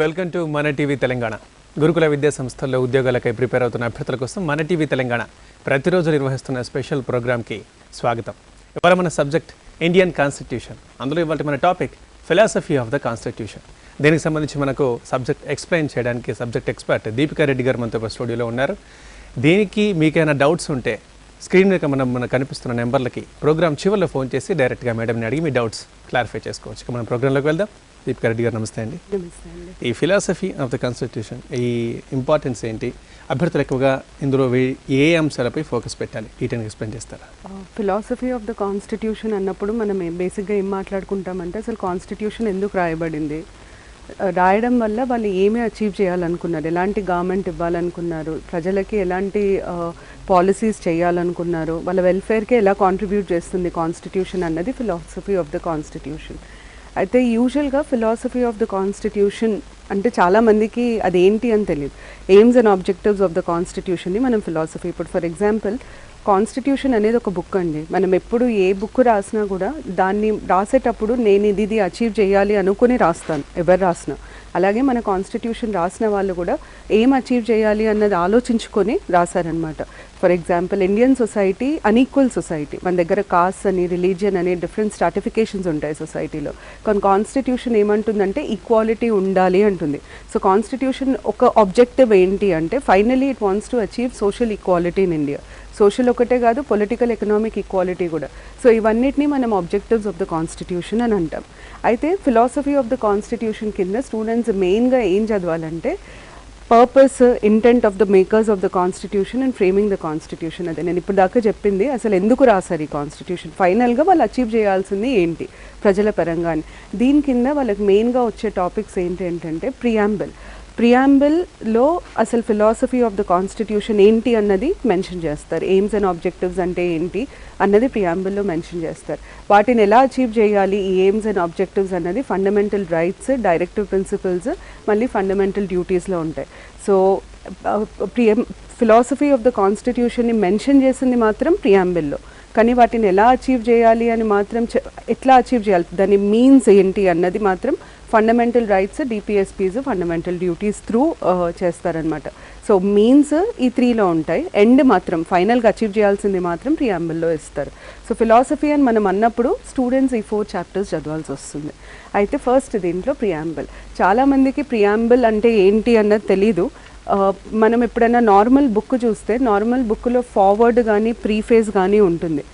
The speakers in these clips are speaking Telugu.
వెల్కమ్ టు మన టీవీ తెలంగాణ. గురుకుల విద్యా సంస్థల్లో ఉద్యోగాలకై ప్రిపేర్ అవుతున్న అభ్యర్థుల కోసం మన టీవీ తెలంగాణ ప్రతిరోజు నిర్వహిస్తున్న స్పెషల్ ప్రోగ్రామ్కి స్వాగతం. ఇవాళ మన సబ్జెక్ట్ ఇండియన్ కాన్స్టిట్యూషన్. అందులో ఇవాళ మన topic philosophy of the constitution. దీనికి సంబంధించి మనకు సబ్జెక్ట్ ఎక్స్ప్లెయిన్ చేయడానికి సబ్జెక్ట్ ఎక్స్పర్ట్ దీపికా రెడ్డి గారు మనతో స్టూడియోలో ఉన్నారు. దీనికి మీకైనా డౌట్స్ ఉంటే స్క్రీన్ మీద మన కనిపిస్తున్న నెంబర్లకి ప్రోగ్రామ్ చివరిలో ఫోన్ చేసి డైరెక్ట్గా మేడంని అడిగి మీ డౌట్స్ క్లారిఫై చేసుకోవచ్చు. ఇక మనం ప్రోగ్రాంలోకి వెళ్దాం. దీపికా రెడ్డి గారు నమస్తే అండి. ఈ ఫిలాసఫీ ఆఫ్ ద కాన్స్టిట్యూషన్ ఈ ఇంపార్టెన్స్ ఏంటి, అభ్యర్థులు ఎక్కువగా ఇందులో ఏ అంశాలపై ఫోకస్ పెట్టాలి, వీటిని ఎక్స్ప్లెయిన్ చేస్తారా? ఫిలాసఫీ ఆఫ్ ద కాన్స్టిట్యూషన్ అన్నప్పుడు మనం బేసిక్గా ఏం మాట్లాడుకుంటామంటే అసలు కాన్స్టిట్యూషన్ ఎందుకు రాయబడింది, రాయడం వల్ల వాళ్ళు ఏమి అచీవ్ చేయాలనుకున్నారు, ఎలాంటి గవర్నమెంట్ ఇవ్వాలనుకున్నారు, ప్రజలకి ఎలాంటి పాలసీస్ చేయాలనుకున్నారు, వాళ్ళ వెల్ఫేర్కి ఎలా కాంట్రిబ్యూట్ చేస్తుంది కాన్స్టిట్యూషన్ అన్నది ఫిలాసఫీ ఆఫ్ ద కాన్స్టిట్యూషన్. అయితే యూజువల్గా ఫిలాసఫీ ఆఫ్ ద కాన్స్టిట్యూషన్ అంటే చాలామందికి అదేంటి అని తెలియదు. Aims and objectives of the కాన్స్టిట్యూషన్ని మనం ఫిలాసఫీ, ఇప్పుడు ఫర్ ఎగ్జాంపుల్ కాన్స్టిట్యూషన్ అనేది ఒక బుక్ అండి. మనం ఎప్పుడు ఏ బుక్ రాసినా కూడా దాన్ని రాసేటప్పుడు నేను ఇది అచీవ్ చేయాలి అనుకుని రాస్తాను, ఎవరు రాసినా. అలాగే మన కాన్స్టిట్యూషన్ రాసిన వాళ్ళు కూడా ఏం అచీవ్ చేయాలి అన్నది ఆలోచించుకొని రాశారనమాట. For example Indian society unequal society, మన దగ్గర కాస్ట్ అని, రిలీజియన్ అని డిఫరెంట్ స్ట్రాటిఫికేషన్స్ ఉంటాయి సొసైటీలో. కానీ కాన్స్టిట్యూషన్ ఏమంటుందంటే ఈక్వాలిటీ ఉండాలి అంటుంది. సో కాన్స్టిట్యూషన్ ఒక ఆబ్జెక్టివ్ ఏంటి అంటే finally it wants to achieve social equality in India. Social ఒకటే కాదు, పొలిటికల్ ఎకనామిక్ ఈక్వాలిటీ కూడా. సో ఇవన్నిటిని మనం ఆబ్జెక్టివ్స్ ఆఫ్ ద కాన్స్టిట్యూషన్ అని అంటాం. అయితే ఫిలాసఫీ ఆఫ్ ద కాన్స్టిట్యూషన్ కింద స్టూడెంట్స్ మెయిన్గా ఏం చదవాలంటే purpose, intent of the makers of the constitution and framing the constitution. అదే నేను ఇప్పుడు దాకా చెప్పింది, అసలు ఎందుకు రాశారు ఈ కాన్స్టిట్యూషన్, ఫైనల్గా వాళ్ళు అచీవ్ చేయాల్సింది ఏంటి ప్రజల పరంగా. దీని కింద వాళ్ళకి మెయిన్గా వచ్చే టాపిక్స్ ఏంటంటే ప్రియాంబుల్లో అసలు ఫిలాసఫీ ఆఫ్ ద కాన్స్టిట్యూషన్ ఏంటి అన్నది మెన్షన్ చేస్తారు. ఎయిమ్స్ అండ్ ఆబ్జెక్టివ్స్ అంటే ఏంటి అన్నది ప్రియాంబుల్లో మెన్షన్ చేస్తారు. వాటిని ఎలా అచీవ్ చేయాలి, ఈ ఎయిమ్స్ అండ్ ఆబ్జెక్టివ్స్ అన్నది ఫండమెంటల్ రైట్స్, డైరెక్టివ్ ప్రిన్సిపల్స్, మళ్ళీ ఫండమెంటల్ డ్యూటీస్లో ఉంటాయి. సో ఫిలాసఫీ ఆఫ్ ద కాన్స్టిట్యూషన్ని మెన్షన్ చేసింది మాత్రం ప్రియాంబుల్లో, కానీ వాటిని ఎలా అచీవ్ చేయాలి అని మాత్రం, ఎట్లా అచీవ్ చేయాలి, దాని మీన్స్ ఏంటి అన్నది మాత్రం fundamental rights, DPSPs, fundamental duties through చేస్తారనమాట. సో మీన్స్ ఈ 3లో ఉంటాయి, ఎండ్ మాత్రం ఫైనల్గా అచీవ్ చేయాల్సింది మాత్రం ప్రియాంబుల్లో ఇస్తారు. సో ఫిలాసఫీ అని మనం అన్నప్పుడు స్టూడెంట్స్ ఈ 4 చాప్టర్స్ చదవాల్సి వస్తుంది. అయితే ఫస్ట్ దీంట్లో ప్రియాంబుల్. చాలామందికి ప్రియాంబుల్ అంటే ఏంటి అన్నది తెలీదు. మనం ఎప్పుడైనా నార్మల్ బుక్ చూస్తే నార్మల్ బుక్లో ఫార్వర్డ్ కానీ ప్రీఫేస్ కానీ ఉంటుంది.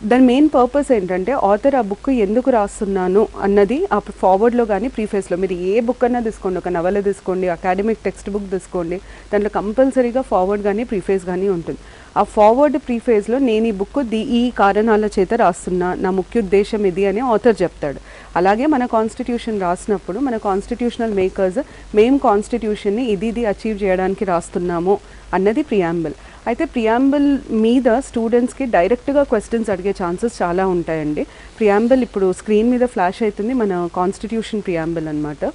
దాని మెయిన్ పర్పస్ ఏంటంటే ఆథర్ ఆ బుక్ ఎందుకు రాస్తున్నాను అన్నది ఆ ఫార్వర్డ్లో కానీ ప్రీఫేస్లో, మీరు ఏ బుక్ అన్నా తీసుకోండి, ఒక నవల తీసుకోండి, అకాడమిక్ టెక్స్ట్ బుక్ తీసుకోండి, దాంట్లో కంపల్సరీగా ఫార్వర్డ్ కానీ ప్రీఫేస్ కానీ ఉంటుంది. ఆ ఫార్వర్డ్ ప్రీఫేస్లో నేను ఈ బుక్ ఈ కారణాల చేత రాస్తున్నా, నా ముఖ్య ఉద్దేశం ఇది అని ఆథర్ చెప్తాడు. అలాగే మన కాన్స్టిట్యూషన్ రాసినప్పుడు మన కాన్స్టిట్యూషనల్ మేకర్స్ మేము కాన్స్టిట్యూషన్ని ఇది అచీవ్ చేయడానికి రాస్తున్నాము అన్నది ప్రియాంబుల్. అయితే ప్రియాంబుల్ మీద స్టూడెంట్స్కి డైరెక్ట్గా క్వశ్చన్స్ అడిగే ఛాన్సెస్ చాలా ఉంటాయండి. ప్రియాంబుల్ ఇప్పుడు స్క్రీన్ మీద ఫ్లాష్ అవుతుంది, మన కాన్స్టిట్యూషన్ ప్రియాంబుల్ అనమాట.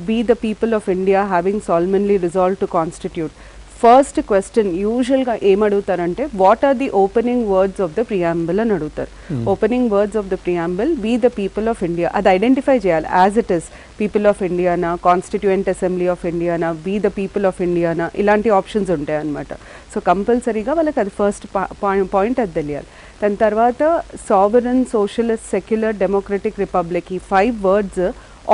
We the people of India having solemnly resolve to constitute. First question యూజువల్గా ఏమడుగుతారంటే what are the opening words of the preamble అని అడుగుతారు. Opening words of the preamble, we the people of India, అది ఐడెంటిఫై చేయాలి as it is. People of ఇండియానా, కాన్స్టిట్యూయెంట్ అసెంబ్లీ ఆఫ్ ఇండియానా, వి ద పీపుల్ ఆఫ్ ఇండియానా, ఇలాంటి ఆప్షన్స్ ఉంటాయి అన్నమాట. సో కంపల్సరీగా వాళ్ళకి అది ఫస్ట్ పాయింట్ అది తెలియాలి. దాని తర్వాత sovereign, socialist, secular, democratic, republic, ఈ 5 వర్డ్స్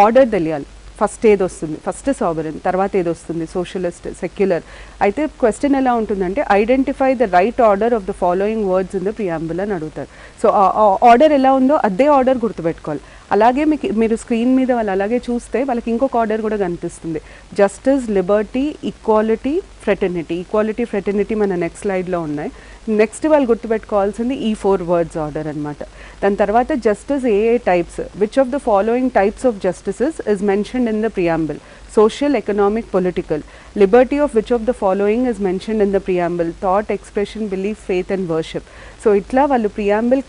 ఆర్డర్ తెలియాలి. ఫస్ట్ ఏది వస్తుంది, ఫస్ట్ సావరన్, తర్వాత ఏది వస్తుంది సోషలిస్ట్, సెక్యులర్. అయితే క్వశ్చన్ ఎలా ఉంటుందంటే identify the right order of the following words in the preamble అని అడుగుతారు. సో ఆ ఆర్డర్ ఎలా ఉందో అదే ఆర్డర్ గుర్తుపెట్టుకోవాలి. అలాగే మీరు స్క్రీన్ మీద వాళ్ళు అలాగే చూస్తే వాళ్ళకి ఇంకొక ఆర్డర్ కూడా కనిపిస్తుంది, justice, Liberty, equality, fraternity. Equality, fraternity మన నెక్స్ట్ స్లైడ్లో ఉన్నాయి. నెక్స్ట్ వాళ్ళు గుర్తుపెట్టుకోవాల్సింది ఈ 4 వర్డ్స్ ఆర్డర్ అనమాట. దాని తర్వాత justice A types, which of the following types of justices is mentioned in the preamble, social, economic, political. Liberty of which of the following is mentioned in the preamble? Thought, expression, belief, faith and worship. So ఇట్లా వాళ్ళు ప్రియాంబుల్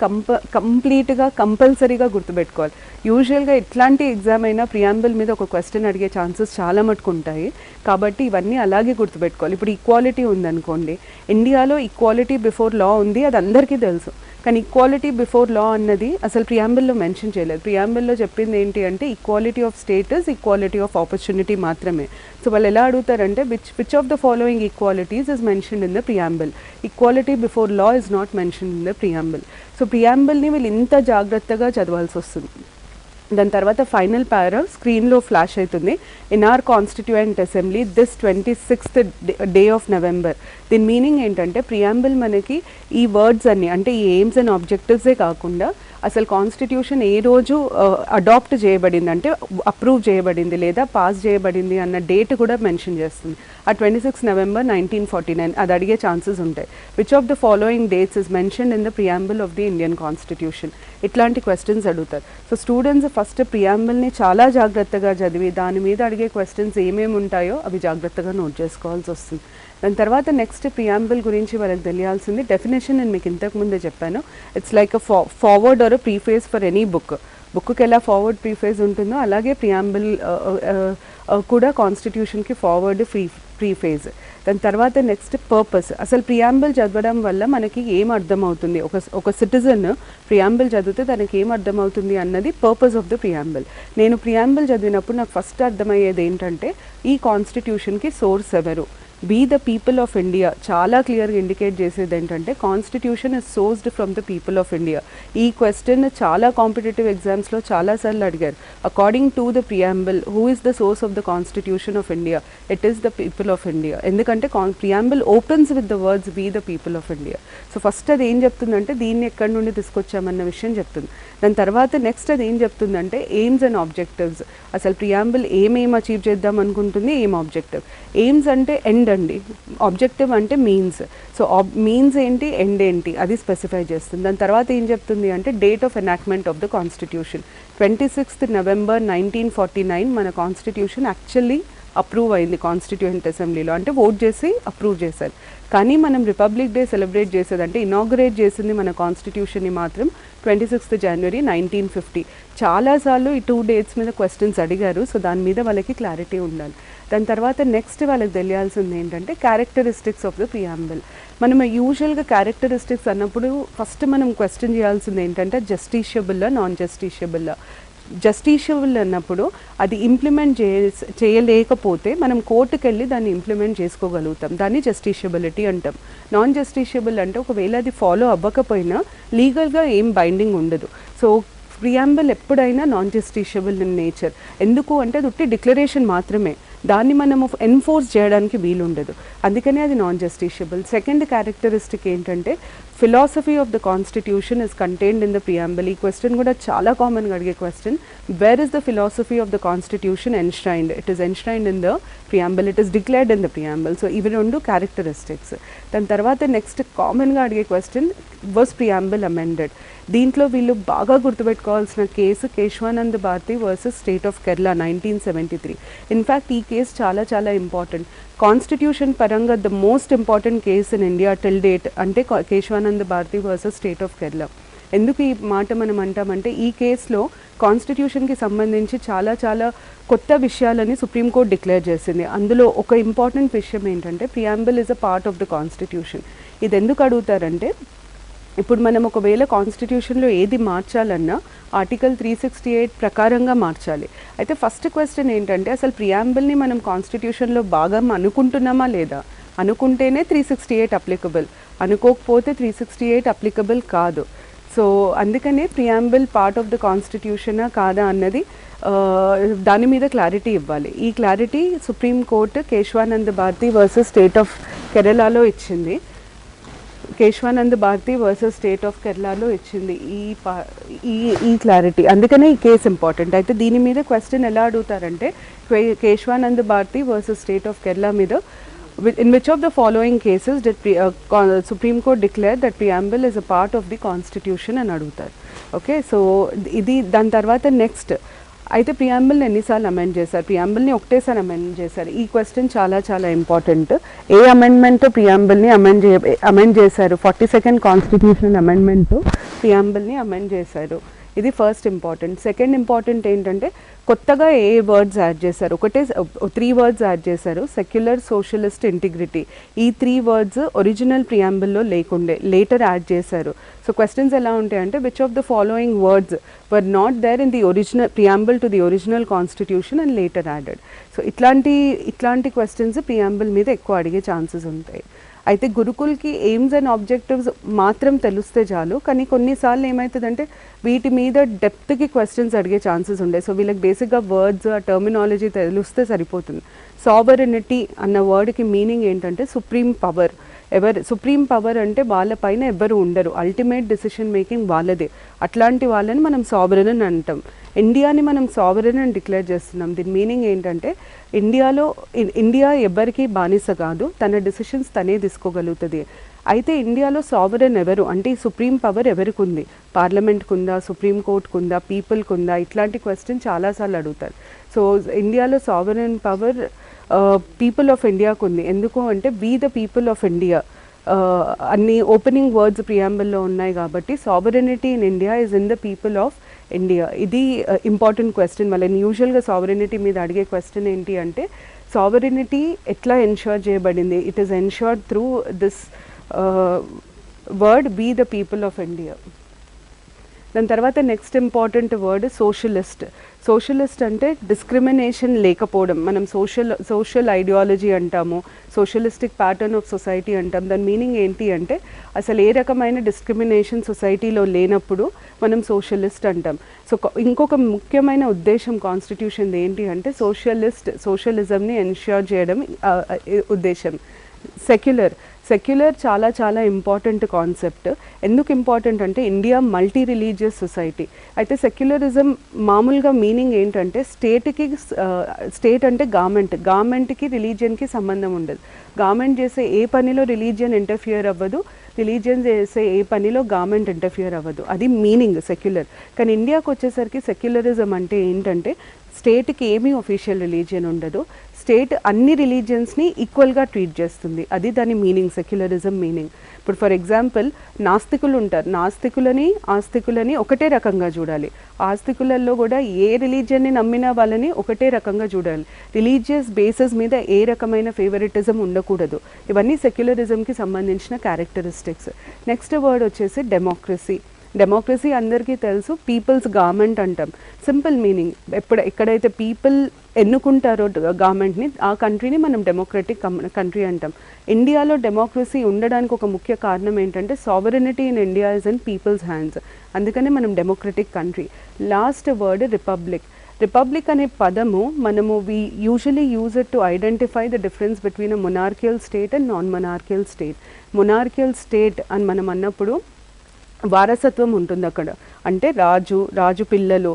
కంప్లీట్గా కంపల్సరీగా గుర్తుపెట్టుకోవాలి. యూజువల్గా ఎట్లాంటి ఎగ్జామ్ అయినా ప్రియాంబుల్ మీద ఒక క్వశ్చన్ అడిగే ఛాన్సెస్ చాలా మటుకు ఉంటాయి. కాబట్టి ఇవన్నీ అలాగే గుర్తుపెట్టుకోవాలి. ఇప్పుడు ఈక్వాలిటీ ఉందనుకోండి, ఇండియాలో ఈక్వాలిటీ బిఫోర్ లా ఉంది, అది అందరికీ తెలుసు. కానీ ఈక్వాలిటీ బిఫోర్ లా అన్నది అసలు ప్రియాంబుల్లో మెన్షన్ చేయలేదు. ప్రియాంబుల్లో చెప్పింది ఏంటి అంటే equality of status, equality of opportunity మాత్రమే. సో వాళ్ళు ఎలా అడుగుతారంటే which of the following equalities is mentioned in the preamble. Equality before law is not mentioned in the preamble. So ప్రియాంబుల్ని వీళ్ళు ఇంత జాగ్రత్తగా చదవాల్సి వస్తుంది. దాని తర్వాత ఫైనల్ పారాగ్రాఫ్ స్క్రీన్లో ఫ్లాష్ అవుతుంది. In our constituent assembly this 26th day of November. దీని మీనింగ్ ఏంటంటే ప్రియాంబుల్ మనకి ఈ వర్డ్స్ అన్ని అంటే ఈ ఎయిమ్స్ అండ్ ఆబ్జెక్టివ్సే కాకుండా అసలు కాన్స్టిట్యూషన్ ఏ రోజు అడాప్ట్ చేయబడింది అంటే అప్రూవ్ చేయబడింది లేదా పాస్ చేయబడింది అన్న డేట్ కూడా మెన్షన్ చేస్తుంది. ఆ 26 నవంబర్ 1949 అది అడిగే ఛాన్సెస్ ఉంటాయి. Which of the following dates is mentioned in the preamble of the Indian constitution. ఇట్లాంటి క్వశ్చన్స్ అడుగుతారు. సో స్టూడెంట్స్ ఫస్ట్ ప్రియాంబుల్ని చాలా జాగ్రత్తగా చదివి దాని మీద అడిగే క్వశ్చన్స్ ఏమేమి ఉంటాయో అవి జాగ్రత్తగా నోట్ చేసుకోవాల్సి వస్తుంది. దాని తర్వాత నెక్స్ట్ ప్రియాంబుల్ గురించి వాళ్ళకి తెలియాల్సింది డెఫినేషన్. నేను మీకు ఇంతకుముందే చెప్పాను, it's like a foreword or preface for any బుక్కి ఎలా ఫార్వర్డ్ ప్రీఫేజ్ ఉంటుందో అలాగే ప్రియాంబుల్ కూడా కాన్స్టిట్యూషన్కి ఫార్వర్డ్ ప్రీఫేజ్. దాని తర్వాత నెక్స్ట్ పర్పస్. అసలు ప్రియాంబుల్ చదవడం వల్ల మనకి ఏం అర్థమవుతుంది, ఒక సిటిజన్ ప్రియాంబుల్ చదివితే తనకి ఏం అర్థమవుతుంది అన్నది పర్పస్ ఆఫ్ ద ప్రియాంబుల్. నేను ప్రియాంబుల్ చదివినప్పుడు నాకు ఫస్ట్ అర్థమయ్యేది ఏంటంటే ఈ కాన్స్టిట్యూషన్కి సోర్స్ ఎవరు, we the people of India. చాలా క్లియర్గా ఇండికేట్ చేసేది ఏంటంటే constitution is sourced from the people of India. ఈ క్వశ్చన్ చాలా కాంపిటేటివ్ ఎగ్జామ్స్లో చాలాసార్లు అడిగారు. According to the preamble who is the source of the constitution of India, it is the people of India. ఎందుకంటే preamble opens with the words we the people of India. So first అది ఏం చెప్తుందంటే దీన్ని ఎక్కడి నుండి తీసుకొచ్చామన్న విషయం చెప్తుంది. దాని తర్వాత నెక్స్ట్ అది ఏం చెప్తుందంటే ఎయిమ్స్ అండ్ ఆబ్జెక్టివ్స్. అసలు ప్రియాంబుల్ ఏమేం అచీవ్ చేద్దాం అనుకుంటుంది, ఏం ఆబ్జెక్టివ్. ఎయిమ్స్ అంటే ఎండ్ అండి, ఆబ్జెక్టివ్ అంటే మీన్స్. సో మీన్స్ ఏంటి, ఎండ్ ఏంటి అది స్పెసిఫై చేస్తుంది. దాని తర్వాత ఏం చెప్తుంది అంటే date of enactment of the constitution 26th November 1949 మన కాన్స్టిట్యూషన్ యాక్చువల్లీ అప్రూవ్ అయింది కాన్స్టిట్యూయెంట్ అసెంబ్లీలో, అంటే ఓట్ చేసి అప్రూవ్ చేశారు. కానీ మనం రిపబ్లిక్ డే సెలబ్రేట్ చేసేదంటే ఇనాగ్రేట్ చేసింది మన కాన్స్టిట్యూషన్ని మాత్రం 26th జనవరి 1950. చాలాసార్లు ఈ 2 dates మీద క్వశ్చన్స్ అడిగారు. సో దాని మీద వాళ్ళకి క్లారిటీ ఉండాలి. దాని తర్వాత నెక్స్ట్ వాళ్ళకి తెలియాల్సింది ఏంటంటే క్యారెక్టరిస్టిక్స్ ఆఫ్ ద ప్రియాంబుల్. మనం యూజువల్గా క్యారెక్టరిస్టిక్స్ అన్నప్పుడు ఫస్ట్ మనం క్వశ్చన్ చేయాల్సింది ఏంటంటే జస్టిషియబుల్లా నాన్ జస్టిషియబుల్లా. జస్టిషియబుల్ అన్నప్పుడు అది ఇంప్లిమెంట్ చేయలేకపోతే మనం కోర్టుకు వెళ్ళి దాన్ని ఇంప్లిమెంట్ చేసుకోగలుగుతాం, దాన్ని జస్టిషియబిలిటీ అంటాం. నాన్ జస్టిషియబుల్ అంటే ఒకవేళ అది ఫాలో అవ్వకపోయినా లీగల్గా ఏం బైండింగ్ ఉండదు. సో ప్రియాంబుల్ ఎప్పుడైనా నాన్ జస్టిషియబుల్ ఇన్ నేచర్. ఎందుకు అంటే అది ఉట్టి డిక్లరేషన్ మాత్రమే, దాన్ని మనము ఎన్ఫోర్స్ చేయడానికి వీలుండదు, అందుకనే అది నాన్ జస్టిషియబుల్. సెకండ్ క్యారెక్టరిస్టిక్ ఏంటంటే philosophy of the constitution is contained in the preamble. ఈ క్వశ్చన్ కూడా చాలా కామన్గా అడిగే question. Where is the philosophy of the constitution enshrined? It is enshrined in the preamble, it is declared in the preamble. So ఇవి రెండు క్యారెక్టరిస్టిక్స్. దాని తర్వాత నెక్స్ట్ కామన్గా అడిగే క్వశ్చన్ వాస్ ప్రియాంబుల్ అమెండెడ్. దీంట్లో వీళ్ళు బాగా గుర్తుపెట్టుకోవాల్సిన case Keshavananda Bharati versus state of Kerala 1973. In fact ఈ కేసు చాలా చాలా ఇంపార్టెంట్. కాన్స్టిట్యూషన్ పరంగా the most important case in India till date అంటే Keshavananda Bharati versus state of Kerala. ఎందుకు ఈ మాట మనం అంటామంటే ఈ కేసులో కాన్స్టిట్యూషన్కి సంబంధించి చాలా చాలా కొత్త విషయాలని సుప్రీంకోర్టు డిక్లేర్ చేసింది. అందులో ఒక ఇంపార్టెంట్ విషయం ఏంటంటే preamble is a part of the constitution. ఇది ఎందుకు అడుగుతారంటే ఇప్పుడు మనం ఒకవేళ కాన్స్టిట్యూషన్లో ఏది మార్చాలన్నా ఆర్టికల్ 368 ప్రకారంగా మార్చాలి. అయితే ఫస్ట్ క్వశ్చన్ ఏంటంటే అసలు ప్రియాంబుల్ని మనం కాన్స్టిట్యూషన్లో భాగం అనుకుంటున్నామా లేదా? అనుకుంటేనే 368 అప్లికబుల్, అనుకోకపోతే 368 అప్లికబుల్ కాదు. సో అందుకనే ప్రియాంబుల్ పార్ట్ ఆఫ్ ద కాన్స్టిట్యూషనా కాదా అన్నది దాని మీద క్లారిటీ ఇవ్వాలి. ఈ clarity supreme court Keshavananda Bharati versus state of కేరళలో ఇచ్చింది. Keshavananda Bharati versus state of కేరళలో ఇచ్చింది ఈ క్లారిటీ. అందుకనే ఈ కేసు ఇంపార్టెంట్. అయితే దీని మీద క్వశ్చన్ ఎలా అడుగుతారంటే Keshavananda Bharati versus state of Kerala మీద in which of the following cases did Supreme Court declare that preamble is a part of the constitution అని అడుగుతారు. ఓకే, సో ఇది దాని తర్వాత నెక్స్ట్ అయితే ప్రియాంబుల్ని ఎన్నిసార్లు అమెండ్ చేశారు? ప్రియాంబుల్ని ఒకటేసారి అమెండ్ చేశారు. ఈ క్వశ్చన్ చాలా చాలా ఇంపార్టెంట్. ఏ అమెండ్మెంట్ ప్రియాంబుల్ని అమెండ్ చేశారు? 42nd కాన్స్టిట్యూషనల్ అమెండ్మెంట్ ప్రియాంబుల్ని అమెండ్ చేశారు. ఇది ఫస్ట్ ఇంపార్టెంట్. సెకండ్ ఇంపార్టెంట్ ఏంటంటే కొత్తగా ఏ వర్డ్స్ యాడ్ చేశారు, ఒకటే 3 వర్డ్స్ యాడ్ చేశారు, సెక్యులర్, సోషలిస్ట్, ఇంటిగ్రిటీ. ఈ 3 వర్డ్స్ ఒరిజినల్ ప్రియాంబుల్లో లేకుండే, లేటర్ యాడ్ చేశారు. సో క్వశ్చన్స్ ఎలా ఉంటాయంటే which of the following words were not there in the original preamble to the original constitution and later added. So ఇట్లాంటి క్వశ్చన్స్ ప్రియాంబుల్ మీద ఎక్కువ అడిగే ఛాన్సెస్ ఉంటాయి. అయితే గురుకుల్కి ఎయిమ్స్ అండ్ ఆబ్జెక్టివ్స్ మాత్రం తెలిస్తే చాలు, కానీ కొన్నిసార్లు ఏమవుతుందంటే వీటి మీద డెప్త్కి క్వశ్చన్స్ అడిగే ఛాన్సెస్ ఉండే. సో వీళ్ళకి బేసిక్గా వర్డ్స్, ఆ టర్మినాలజీ తెలిస్తే సరిపోతుంది. సావరెనిటీ అన్న వర్డ్కి మీనింగ్ ఏంటంటే సుప్రీం పవర్. సుప్రీం పవర్ అంటే వాళ్ళపైన ఎవరు ఉండరు, అల్టిమేట్ డెసిషన్ మేకింగ్ వాళ్ళదే. అట్లాంటి వాళ్ళని మనం సావరెన్ అని అంటాం. ఇండియాని మనం సావరెన్ అని డిక్లేర్ చేస్తున్నాం. దీని మీనింగ్ ఏంటంటే ఇండియా ఎవరికి బానిస కాదు, తన డెసిషన్స్ తనే తీసుకోగలుగుతుంది. అయితే ఇండియాలో సావరెన్ ఎవరు అంటే ఈ సుప్రీం పవర్ ఎవరికి ఉంది, పార్లమెంట్కి ఉందా, సుప్రీం కోర్టుకు ఉందా, పీపుల్కి ఉందా, ఇట్లాంటి క్వశ్చన్ చాలాసార్లు అడుగుతారు. సో ఇండియాలో సావరెన్ పవర్ పీపుల్ ఆఫ్ ఇండియాకు ఉంది. ఎందుకు అంటే we the people of India అన్ని ఓపెనింగ్ వర్డ్స్ ప్రియాంబుల్లో ఉన్నాయి కాబట్టి sovereignty in India is in the people of India. ఇది ఇంపార్టెంట్ క్వశ్చన్. వాళ్ళని యూజువల్గా సావరెనిటీ మీద అడిగే క్వశ్చన్ ఏంటి అంటే సావరెనిటీ ఎట్లా ఎన్ష్యూర్ చేయబడింది, it is ensured through this word we the people of India. దాని తర్వాత next important word socialist. Socialist అంటే డిస్క్రిమినేషన్ లేకపోవడం. మనం సోషల్ ఐడియాలజీ అంటాము, సోషలిస్టిక్ ప్యాటర్న్ ఆఫ్ సొసైటీ అంటాం. దాని మీనింగ్ ఏంటి అంటే అసలు ఏ రకమైన డిస్క్రిమినేషన్ సొసైటీలో లేనప్పుడు మనం సోషలిస్ట్ అంటాం. సో ఇంకొక ముఖ్యమైన ఉద్దేశం కాన్స్టిట్యూషన్ ఏంటి అంటే సోషలిజంని ఎన్ష్యూర్ చేయడం ఉద్దేశం. సెక్యులర్ చాలా చాలా ఇంపార్టెంట్ కాన్సెప్ట్. ఎందుకు ఇంపార్టెంట్ అంటే ఇండియా మల్టీ రిలీజియస్ సొసైటీ. అయితే సెక్యులరిజం మామూలుగా మీనింగ్ ఏంటంటే స్టేట్ అంటే గవర్నమెంట్కి రిలీజియన్కి సంబంధం ఉండదు. గవర్నమెంట్ చేసే ఏ పనిలో రిలీజియన్ ఇంటర్ఫియర్ అవ్వదు, రిలీజియన్ చేసే ఏ పనిలో గవర్నమెంట్ ఇంటర్ఫియర్ అవ్వదు. అది మీనింగ్ సెక్యులర్. కానీ ఇండియాకి వచ్చేసరికి సెక్యులరిజం అంటే ఏంటంటే స్టేట్కి ఏమీ ఒఫీషియల్ రిలీజియన్ ఉండదు, స్టేట్ అన్ని రిలీజియన్స్ని ఈక్వల్గా ట్రీట్ చేస్తుంది. అది దాని మీనింగ్, సెక్యులరిజం మీనింగ్. ఇప్పుడు ఫర్ ఎగ్జాంపుల్ నాస్తికులు ఉంటారు, ఆస్తికులని ఒకటే రకంగా చూడాలి. ఆస్తికులలో కూడా ఏ రిలీజియన్ని నమ్మిన వాళ్ళని ఒకటే రకంగా చూడాలి. రిలీజియస్ బేసెస్ మీద ఏ రకమైన ఫేవరెటిజం ఉండకూడదు. ఇవన్నీ సెక్యులరిజంకి సంబంధించిన క్యారెక్టరిస్టిక్స్. నెక్స్ట్ వర్డ్ వచ్చేసి డెమోక్రసీ అందరికీ తెలుసు, పీపుల్స్ గవర్నమెంట్ అంటాం. సింపుల్ మీనింగ్, ఎక్కడైతే పీపుల్ ఎన్నుకుంటారో గవర్నమెంట్ని ఆ కంట్రీని మనం డెమోక్రటిక్ కంట్రీ అంటాం. ఇండియాలో డెమోక్రసీ ఉండడానికి ఒక ముఖ్య కారణం ఏంటంటే sovereignty in India is in people's hands. అందుకనే మనం democratic country. Last word republic అనే పదము మనము we usually use it to identify the difference between a monarchial state and non monarchial state. Monarchial state అని మనం అన్నప్పుడు వారసత్వం ఉంటుంది అక్కడ, అంటే రాజు పిల్లలు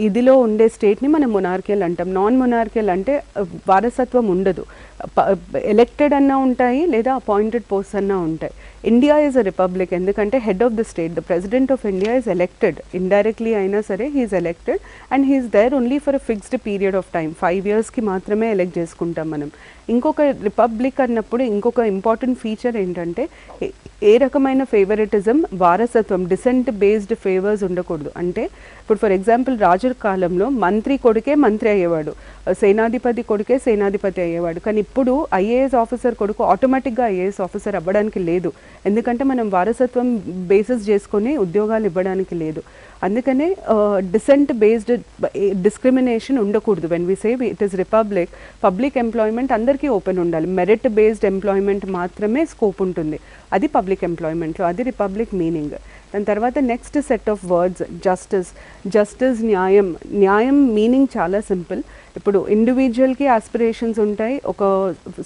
ఇదిలో ఉండే స్టేట్ని మనం మొనార్కియల్ అంటాం. నాన్ మొనార్కియల్ అంటే వారసత్వం ఉండదు, ఎలెక్టెడ్ అన్నా ఉంటాయి లేదా అపాయింటెడ్ పోస్ట్ అన్నా ఉంటాయి. ఇండియా ఈజ్ అ రిపబ్లిక్ ఎందుకంటే head of the state, the president of India is elected, indirectly అయినా సరే he's elected and he's there only for a fixed period of time. 5 yearsకి మాత్రమే ఎలెక్ట్ చేసుకుంటాం మనం. ఇంకొక రిపబ్లిక్ అన్నప్పుడు ఇంకొక ఇంపార్టెంట్ ఫీచర్ ఏంటంటే ఏ రకమైన ఫేవరెటిజం, వారసత్వం, డిసెంట్ బేస్డ్ ఫేవర్స్ ఉండకూడదు. అంటే ఇప్పుడు ఫర్ ఎగ్జాంపుల్ రాజుల కాలంలో మంత్రి కొడుకే మంత్రి అయ్యేవాడు, సేనాధిపతి కొడుకే సేనాధిపతి అయ్యేవాడు. కానీ ఇప్పుడు ఐఏఎస్ ఆఫీసర్ కొడుకు ఆటోమేటిక్గా ఐఏఎస్ ఆఫీసర్ అవ్వడానికి లేదు, ఎందుకంటే మనం వారసత్వం బేసిస్ చేసుకొని ఉద్యోగాలు ఇవ్వడానికి లేదు. అందుకనే డిసెంట్ బేస్డ్ డిస్క్రిమినేషన్ ఉండకూడదు. When we say it is republic, public employment అందరికీ ఓపెన్ ఉండాలి, మెరిట్ బేస్డ్ ఎంప్లాయ్మెంట్ మాత్రమే స్కోప్ ఉంటుంది, అది పబ్లిక్ ఎంప్లాయ్మెంట్లో, అది రిపబ్లిక్ మీనింగ్. దాని తర్వాత next set of words justice, న్యాయం మీనింగ్ చాలా సింపుల్. ఇప్పుడు ఇండివిజువల్కి ఆస్పిరేషన్స్ ఉంటాయి, ఒక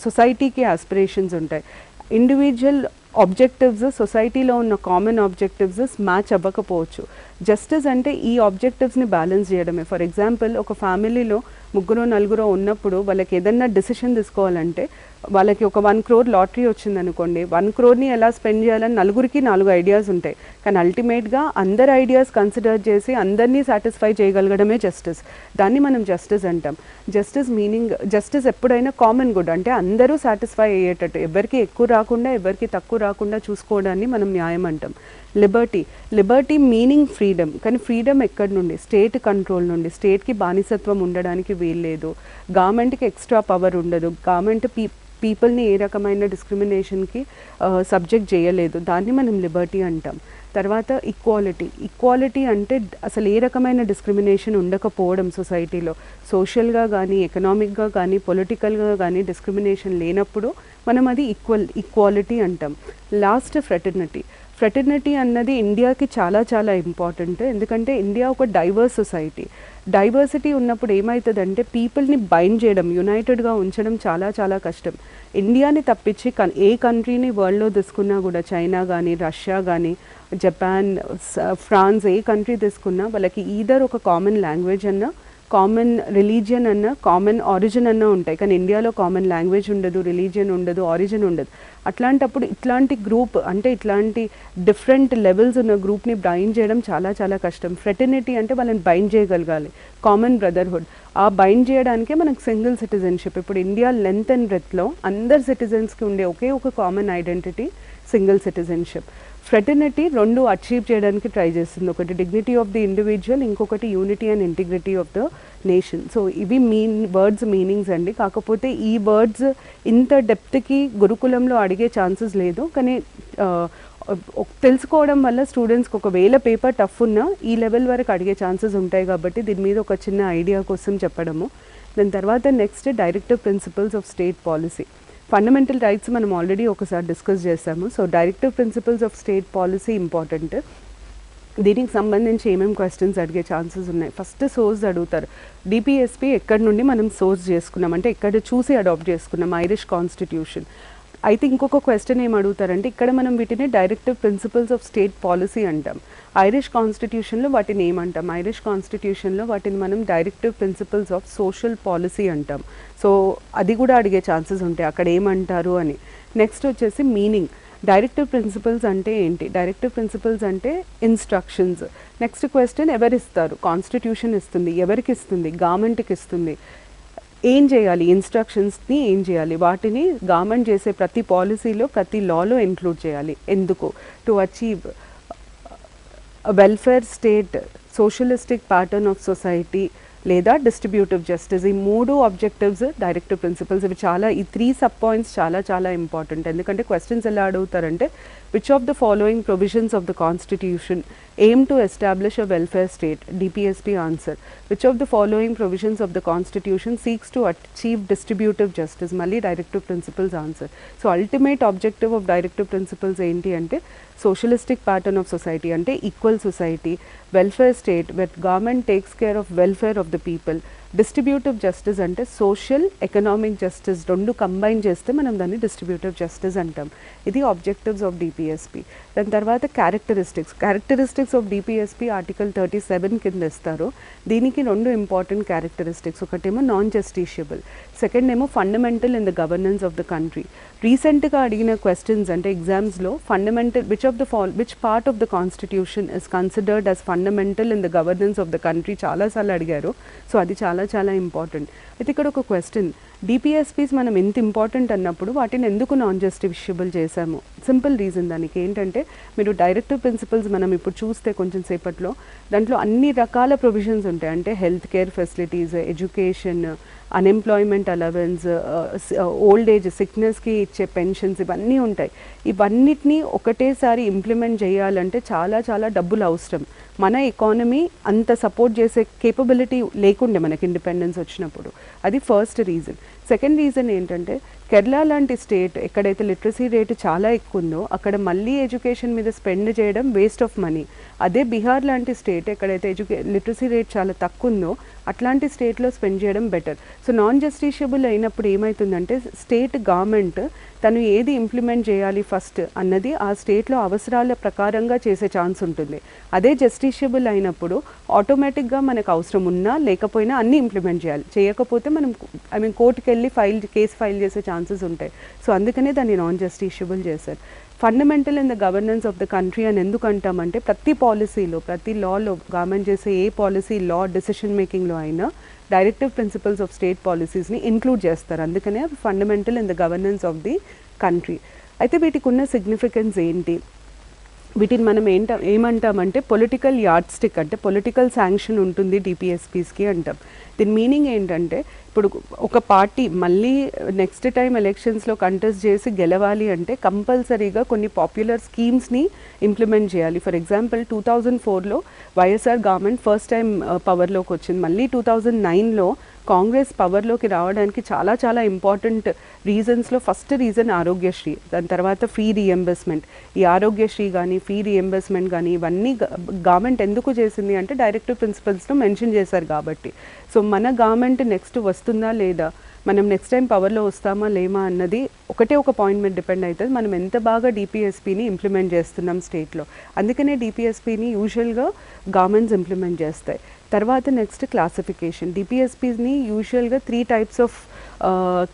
సొసైటీకి ఆస్పిరేషన్స్ ఉంటాయి. ఇండివిజువల్ ఆబ్జెక్టివ్స్ సొసైటీలో ఉన్న కామన్ ఆబ్జెక్టివ్స్ మ్యాచ్ అవ్వకపోవచ్చు. జస్టిస్ అంటే ఈ ఆబ్జెక్టివ్స్ని బ్యాలెన్స్ చేయడమే. ఫర్ ఎగ్జాంపుల్ ఒక ఫ్యామిలీలో 3-4 ఉన్నప్పుడు వాళ్ళకి ఏదన్నా డెసిషన్ తీసుకోవాలంటే, వాళ్ళకి ఒక 1 crore లాటరీ వచ్చిందనుకోండి, 1 crore ఎలా స్పెండ్ చేయాలని 4 ఐడియాస్ ఉంటాయి. కానీ అల్టిమేట్గా అందరి ఐడియాస్ కన్సిడర్ చేసి అందరినీ సాటిస్ఫై చేయగలగడమే జస్టిస్. దాన్ని మనం జస్టిస్ అంటాం. జస్టిస్ ఎప్పుడైనా కామన్ గుడ్, అంటే అందరూ సాటిస్ఫై అయ్యేటట్టు, ఎవరికి ఎక్కువ రాకుండా ఎవరికి తక్కువ రాకుండా చూసుకోవడాన్ని మనం న్యాయం అంటాం. లిబర్టీ మీనింగ్ ఫ్రీడమ్, కానీ ఫ్రీడమ్ ఎక్కడి నుండి? స్టేట్ కంట్రోల్ నుండి. స్టేట్కి బానిసత్వం ఉండడానికి వీల్లేదు, గవర్నమెంట్కి ఎక్స్ట్రా పవర్ ఉండదు, గవర్నమెంట్ పీపుల్ని ఏ రకమైన డిస్క్రిమినేషన్కి సబ్జెక్ట్ చేయలేదు, దాన్ని మనం లిబర్టీ అంటాం. తర్వాత ఈక్వాలిటీ అంటే అసలు ఏ రకమైన డిస్క్రిమినేషన్ ఉండకపోవడం సొసైటీలో, సోషల్గా కానీ ఎకనామిక్గా కానీ పొలిటికల్గా కానీ డిస్క్రిమినేషన్ లేనప్పుడు మనం అది ఈక్వాలిటీ అంటాం. లాస్ట్ ఫ్రెటర్నిటీ అన్నది ఇండియాకి చాలా చాలా ఇంపార్టెంట్, ఎందుకంటే ఇండియా ఒక డైవర్స్ సొసైటీ. డైవర్సిటీ ఉన్నప్పుడు ఏమవుతుందంటే పీపుల్ని బైండ్ చేయడం, యునైటెడ్గా ఉంచడం చాలా చాలా కష్టం. ఇండియాని తప్పించి ఏ కంట్రీని వరల్డ్లో తీసుకున్నా కూడా, చైనా కానీ రష్యా కానీ జపాన్ ఫ్రాన్స్ ఏ కంట్రీ తీసుకున్నా వాళ్ళకి ఈదర్ ఒక కామన్ లాంగ్వేజ్ అన్నా, కామన్ రిలీజియన్ అన్న, కామన్ ఆరిజిన్ అన్న ఉంటాయి. కానీ ఇండియాలో కామన్ లాంగ్వేజ్ ఉండదు, రిలీజియన్ ఉండదు, ఆరిజిన్ ఉండదు. అట్లాంటప్పుడు ఇట్లాంటి గ్రూప్ అంటే ఇట్లాంటి డిఫరెంట్ లెవెల్స్ ఉన్న గ్రూప్ని బైండ్ చేయడం చాలా చాలా కష్టం. ఫ్రెటర్నిటీ అంటే వాళ్ళని బైండ్ చేయగలగాలి, కామన్ బ్రదర్హుడ్. ఆ బైండ్ చేయడానికే మనకు సింగిల్ సిటిజన్షిప్. ఇప్పుడు ఇండియా లెంత్ అండ్ బ్రెత్లో అందరు సిటిజన్స్కి ఉండే ఒకే ఒక common identity single citizenship. Fraternity రెండు అచీవ్ చేయడానికి ట్రై చేస్తుంది, ఒకటి డిగ్నిటీ ఆఫ్ ది ఇండివిజువల్, ఇంకొకటి unity and integrity of the nation. So ఇవి వర్డ్స్ మీనింగ్స్ అండి. కాకపోతే ఈ వర్డ్స్ ఇంత డెప్త్కి గురుకులంలో అడిగే ఛాన్సెస్ లేదు, కానీ తెలుసుకోవడం వల్ల స్టూడెంట్స్కి ఒకవేళ పేపర్ టఫ్ ఉన్నా ఈ లెవెల్ వరకు అడిగే ఛాన్సెస్ ఉంటాయి. కాబట్టి దీని మీద ఒక చిన్న ఐడియా కోసం చెప్పడము. దాని తర్వాత next directive principles of state policy. Fundamental rights మనం ఆల్రెడీ ఒకసారి డిస్కస్ చేసాము. So directive principles of state policy important. దీనికి సంబంధించి ఏమేమి క్వశ్చన్స్ అడిగే ఛాన్సెస్ ఉన్నాయి? ఫస్ట్ సోర్స్ అడుగుతారు. డిపిఎస్పి ఎక్కడి నుండి మనం సోర్స్ చేసుకున్నాం అంటే ఎక్కడ చూసి అడాప్ట్ చేసుకున్నాం? Irish constitution. అయితే ఇంకొక క్వశ్చన్ ఏం అడుగుతారంటే ఇక్కడ మనం వీటిని directive principles of state policy అంటాం. ఐరిష్ కాన్స్టిట్యూషన్లో వాటిని ఏమంటాం? ఐరిష్ కాన్స్టిట్యూషన్లో వాటిని మనం directive principles of social policy అంటాం. సో అది కూడా అడిగే ఛాన్సెస్ ఉంటాయి, అక్కడ ఏమంటారు అని. నెక్స్ట్ వచ్చేసి మీనింగ్. డైరెక్టివ్ ప్రిన్సిపల్స్ అంటే ఏంటి? డైరెక్టివ్ ప్రిన్సిపల్స్ అంటే ఇన్స్ట్రక్షన్స్. నెక్స్ట్ క్వశ్చన్, ఎవరిస్తారు? కాన్స్టిట్యూషన్ ఇస్తుంది. ఎవరికి ఇస్తుంది? గవర్నమెంట్కి ఇస్తుంది. ఏం చేయాలి? ఇన్స్ట్రక్షన్స్ని ఏం చేయాలి? వాటిని గవర్నమెంట్ చేసే ప్రతి పాలసీలో ప్రతి లాలో ఇంక్లూడ్ చేయాలి. ఎందుకు? To achieve welfare state, socialistic pattern of society లేదా డిస్ట్రిబ్యూటివ్ జస్టిస్. ఈ మూడు ఆబ్జెక్టివ్స్ డైరెక్టివ్ ప్రిన్సిపల్స్. ఇవి చాలా, ఈ 3 సబ్ పాయింట్స్ చాలా చాలా ఇంపార్టెంట్. ఎందుకంటే క్వశ్చన్స్ ఎలా అడుగుతారంటే which of the following provisions of the constitution aim to establish a welfare state? DPSP answer. Which of the following provisions of the constitution seeks to achieve distributive justice? Malli directive principles answer. So ultimate objective of directive principles enti ante socialistic pattern of society ante equal society, welfare state where government takes care of welfare of the people, distributive justice అంటే సోషల్ ఎకనామిక్ జస్టిస్ రెండు కంబైన్ చేస్తే మనం దాన్ని డిస్ట్రిబ్యూటివ్ జస్టిస్ అంటాం. ఇది ఆబ్జెక్టివ్స్ ఆఫ్ డిపిఎస్పి. దాని తర్వాత క్యారెక్టరిస్టిక్స్ ఆఫ్ డిపిఎస్పి ఆర్టికల్ 37 కింద ఇస్తారు. దీనికి 2 ఇంపార్టెంట్ క్యారెక్టరిస్టిక్స్. ఒకటేమో నాన్ జస్టిషియబుల్, సెకండ్ ఏమో fundamental in the governance of the country. రీసెంట్గా అడిగిన క్వశ్చన్స్ అంటే ఎగ్జామ్స్లో fundamental which part of the constitution is considered as fundamental in the governance of the country చాలాసార్లు అడిగారు. సో అది చాలా చాలా ఇంపార్టెంట్. అయితే ఇక్కడ ఒక క్వశ్చన్, డిపిఎస్పీస్ మనం ఎంత ఇంపార్టెంట్ అన్నప్పుడు వాటిని ఎందుకు నాన్ జస్టిఫిషియబుల్ చేశాము? సింపుల్ రీజన్ దానికి ఏంటంటే, మీరు డైరెక్టివ్ ప్రిన్సిపల్స్ మనం ఇప్పుడు చూస్తే కొంచెం సేపట్లో దాంట్లో అన్ని రకాల ప్రొవిజన్స్ ఉంటాయి. అంటే health care facilities, education, unemployment allowance, old age సిక్నెస్కి ఇచ్చే పెన్షన్స్, ఇవన్నీ ఉంటాయి. ఇవన్నిటినీ ఒకటేసారి ఇంప్లిమెంట్ చేయాలంటే చాలా చాలా డబ్బులు అవసరం. మన ఎకానమీ అంత సపోర్ట్ చేసే కేపబిలిటీ లేకుండే మనకి ఇండిపెండెన్స్ వచ్చినప్పుడు. అది ఫస్ట్ రీజన్. సెకండ్ రీజన్ ఏంటంటే, కేరళ లాంటి స్టేట్ ఎక్కడైతే లిటరసీ రేటు చాలా ఎక్కువ ఉందో అక్కడ మళ్ళీ ఎడ్యుకేషన్ మీద స్పెండ్ చేయడం వేస్ట్ ఆఫ్ మనీ. అదే బీహార్ లాంటి స్టేట్ ఎక్కడైతే లిటరసీ రేట్ చాలా తక్కువ ఉందో అట్లాంటి స్టేట్లో స్పెండ్ చేయడం బెటర్. సో నాన్ జస్టిషియబుల్ అయినప్పుడు ఏమవుతుందంటే, స్టేట్ గవర్నమెంట్ తను ఏది ఇంప్లిమెంట్ చేయాలి ఫస్ట్ అన్నది ఆ స్టేట్లో అవసరాల ప్రకారంగా చేసే ఛాన్స్ ఉంటుంది. అదే జస్టిషియబుల్ అయినప్పుడు ఆటోమేటిక్గా మనకు అవసరం ఉన్నా లేకపోయినా అన్నీ ఇంప్లిమెంట్ చేయాలి. చేయకపోతే మనం కోర్టుకి వెళ్ళి కేసు ఫైల్ చేసే ఛాన్సెస్ ఉంటాయి. సో అందుకనే దాన్ని నాన్ జస్టిషియబుల్ చేశారు. Fundamental in the governance of the country అని ఎందుకు అంటామంటే, ప్రతి పాలసీలో ప్రతి లాలో గవర్నమెంట్ చేసే ఏ పాలసీ లా డెసిషన్ మేకింగ్లో అయినా డైరెక్టివ్ ప్రిన్సిపల్స్ ఆఫ్ స్టేట్ పాలసీస్ని ఇంక్లూడ్ చేస్తారు. అందుకనే fundamental in the governance of the country. అయితే వీటికి ఉన్న సిగ్నిఫికెన్స్ ఏంటి? వీటిని మనం ఏమంటామంటే పొలిటికల్ యార్డ్ స్టిక్, అంటే పొలిటికల్ శాంక్షన్ ఉంటుంది డిపిఎస్పీస్కి అంటాం. దీని మీనింగ్ ఏంటంటే ఇప్పుడు ఒక పార్టీ మళ్ళీ నెక్స్ట్ టైం ఎలక్షన్స్లో కంటెస్ట్ చేసి గెలవాలి అంటే కంపల్సరీగా కొన్ని పాపులర్ స్కీమ్స్ని ఇంప్లిమెంట్ చేయాలి. ఫర్ ఎగ్జాంపుల్ 2004లో వైఎస్ఆర్ గవర్నమెంట్ ఫస్ట్ టైం పవర్లోకి వచ్చింది. మళ్ళీ 2009లో కాంగ్రెస్ పవర్లోకి రావడానికి చాలా చాలా ఇంపార్టెంట్ రీజన్స్లో ఫస్ట్ రీజన్ ఆరోగ్యశ్రీ, దాని తర్వాత ఫీ రీఎంబర్స్మెంట్. ఈ ఆరోగ్యశ్రీ కానీ ఫీ రీఎంబర్స్మెంట్ కానీ ఇవన్నీ గవర్నమెంట్ ఎందుకు చేసింది అంటే డైరెక్టివ్ ప్రిన్సిపల్స్లో మెన్షన్ చేశారు కాబట్టి. సో మన గవర్నమెంట్ నెక్స్ట్ వస్తుందా లేదా, మనం నెక్స్ట్ టైం పవర్లో వస్తామా లేమా అన్నది ఒకటే ఒక పాయింట్ మీద డిపెండ్ అవుతుంది, మనం ఎంత బాగా డిపిఎస్పీని ఇంప్లిమెంట్ చేస్తున్నాం స్టేట్లో. అందుకనే డిపిఎస్పీని యూజువల్గా గవర్నమెంట్స్ ఇంప్లిమెంట్ చేస్తాయి. తర్వాత నెక్స్ట్ క్లాసిఫికేషన్. డిపిఎస్పీని యూజువల్గా 3 టైప్స్ ఆఫ్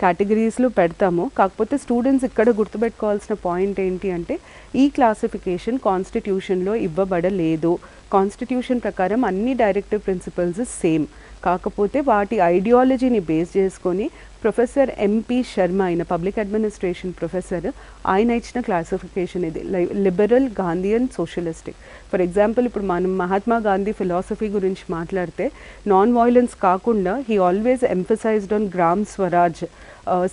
కేటగిరీస్లో పెడతాము. కాకపోతే స్టూడెంట్స్ ఇక్కడ గుర్తుపెట్టుకోవాల్సిన పాయింట్ ఏంటి అంటే ఈ క్లాసిఫికేషన్ కాన్స్టిట్యూషన్లో ఇవ్వబడలేదు. కాన్స్టిట్యూషన్ ప్రకారం అన్ని డైరెక్టివ్ ప్రిన్సిపల్స్ సేమ్, కాకపోతే వాటి ఐడియాలజీని బేస్ చేసుకొని ప్రొఫెసర్ ఎంపీ శర్మ అయిన పబ్లిక్ అడ్మినిస్ట్రేషన్ ప్రొఫెసర్ ఆయన ఇచ్చిన క్లాసిఫికేషన్ ఇది liberal, Gandhian, socialistic. For example ఇప్పుడు మనం మహాత్మా గాంధీ ఫిలాసఫీ గురించి మాట్లాడితే నాన్ వైలెన్స్ కాకుండా he always emphasised on gram Swaraj,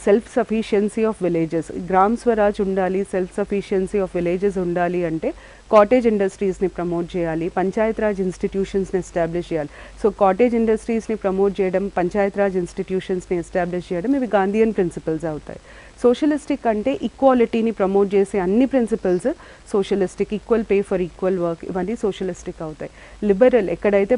self sufficiency of villages. Gram Swaraj ఉండాలి, సెల్ఫ్ సఫిషియన్సీ ఆఫ్ విలేజెస్ ఉండాలి అంటే కాటేజ్ ఇండస్ట్రీస్ని ప్రమోట్ చేయాలి, పంచాయత్ రాజ్ ఇన్స్టిట్యూషన్స్ని ఎస్టాబ్లిష్ చేయాలి. సో కాటేజ్ ఇండస్ట్రీస్ని ప్రమోట్ చేయడం, పంచాయత్ రాజ్ ఇన్స్టిట్యూషన్స్ని ఎస్టాబ్లిష్ చేయడం ఇవి గాంధీయన్ ప్రిన్సిపల్స్ అవుతాయి. సోషలిస్టిక్ అంటే ఈక్వాలిటీని ప్రమోట్ చేసే అన్ని principles socialistic, equal pay for equal work ఇవన్నీ సోషలిస్టిక్ అవుతాయి. లిబరల్ ఎక్కడైతే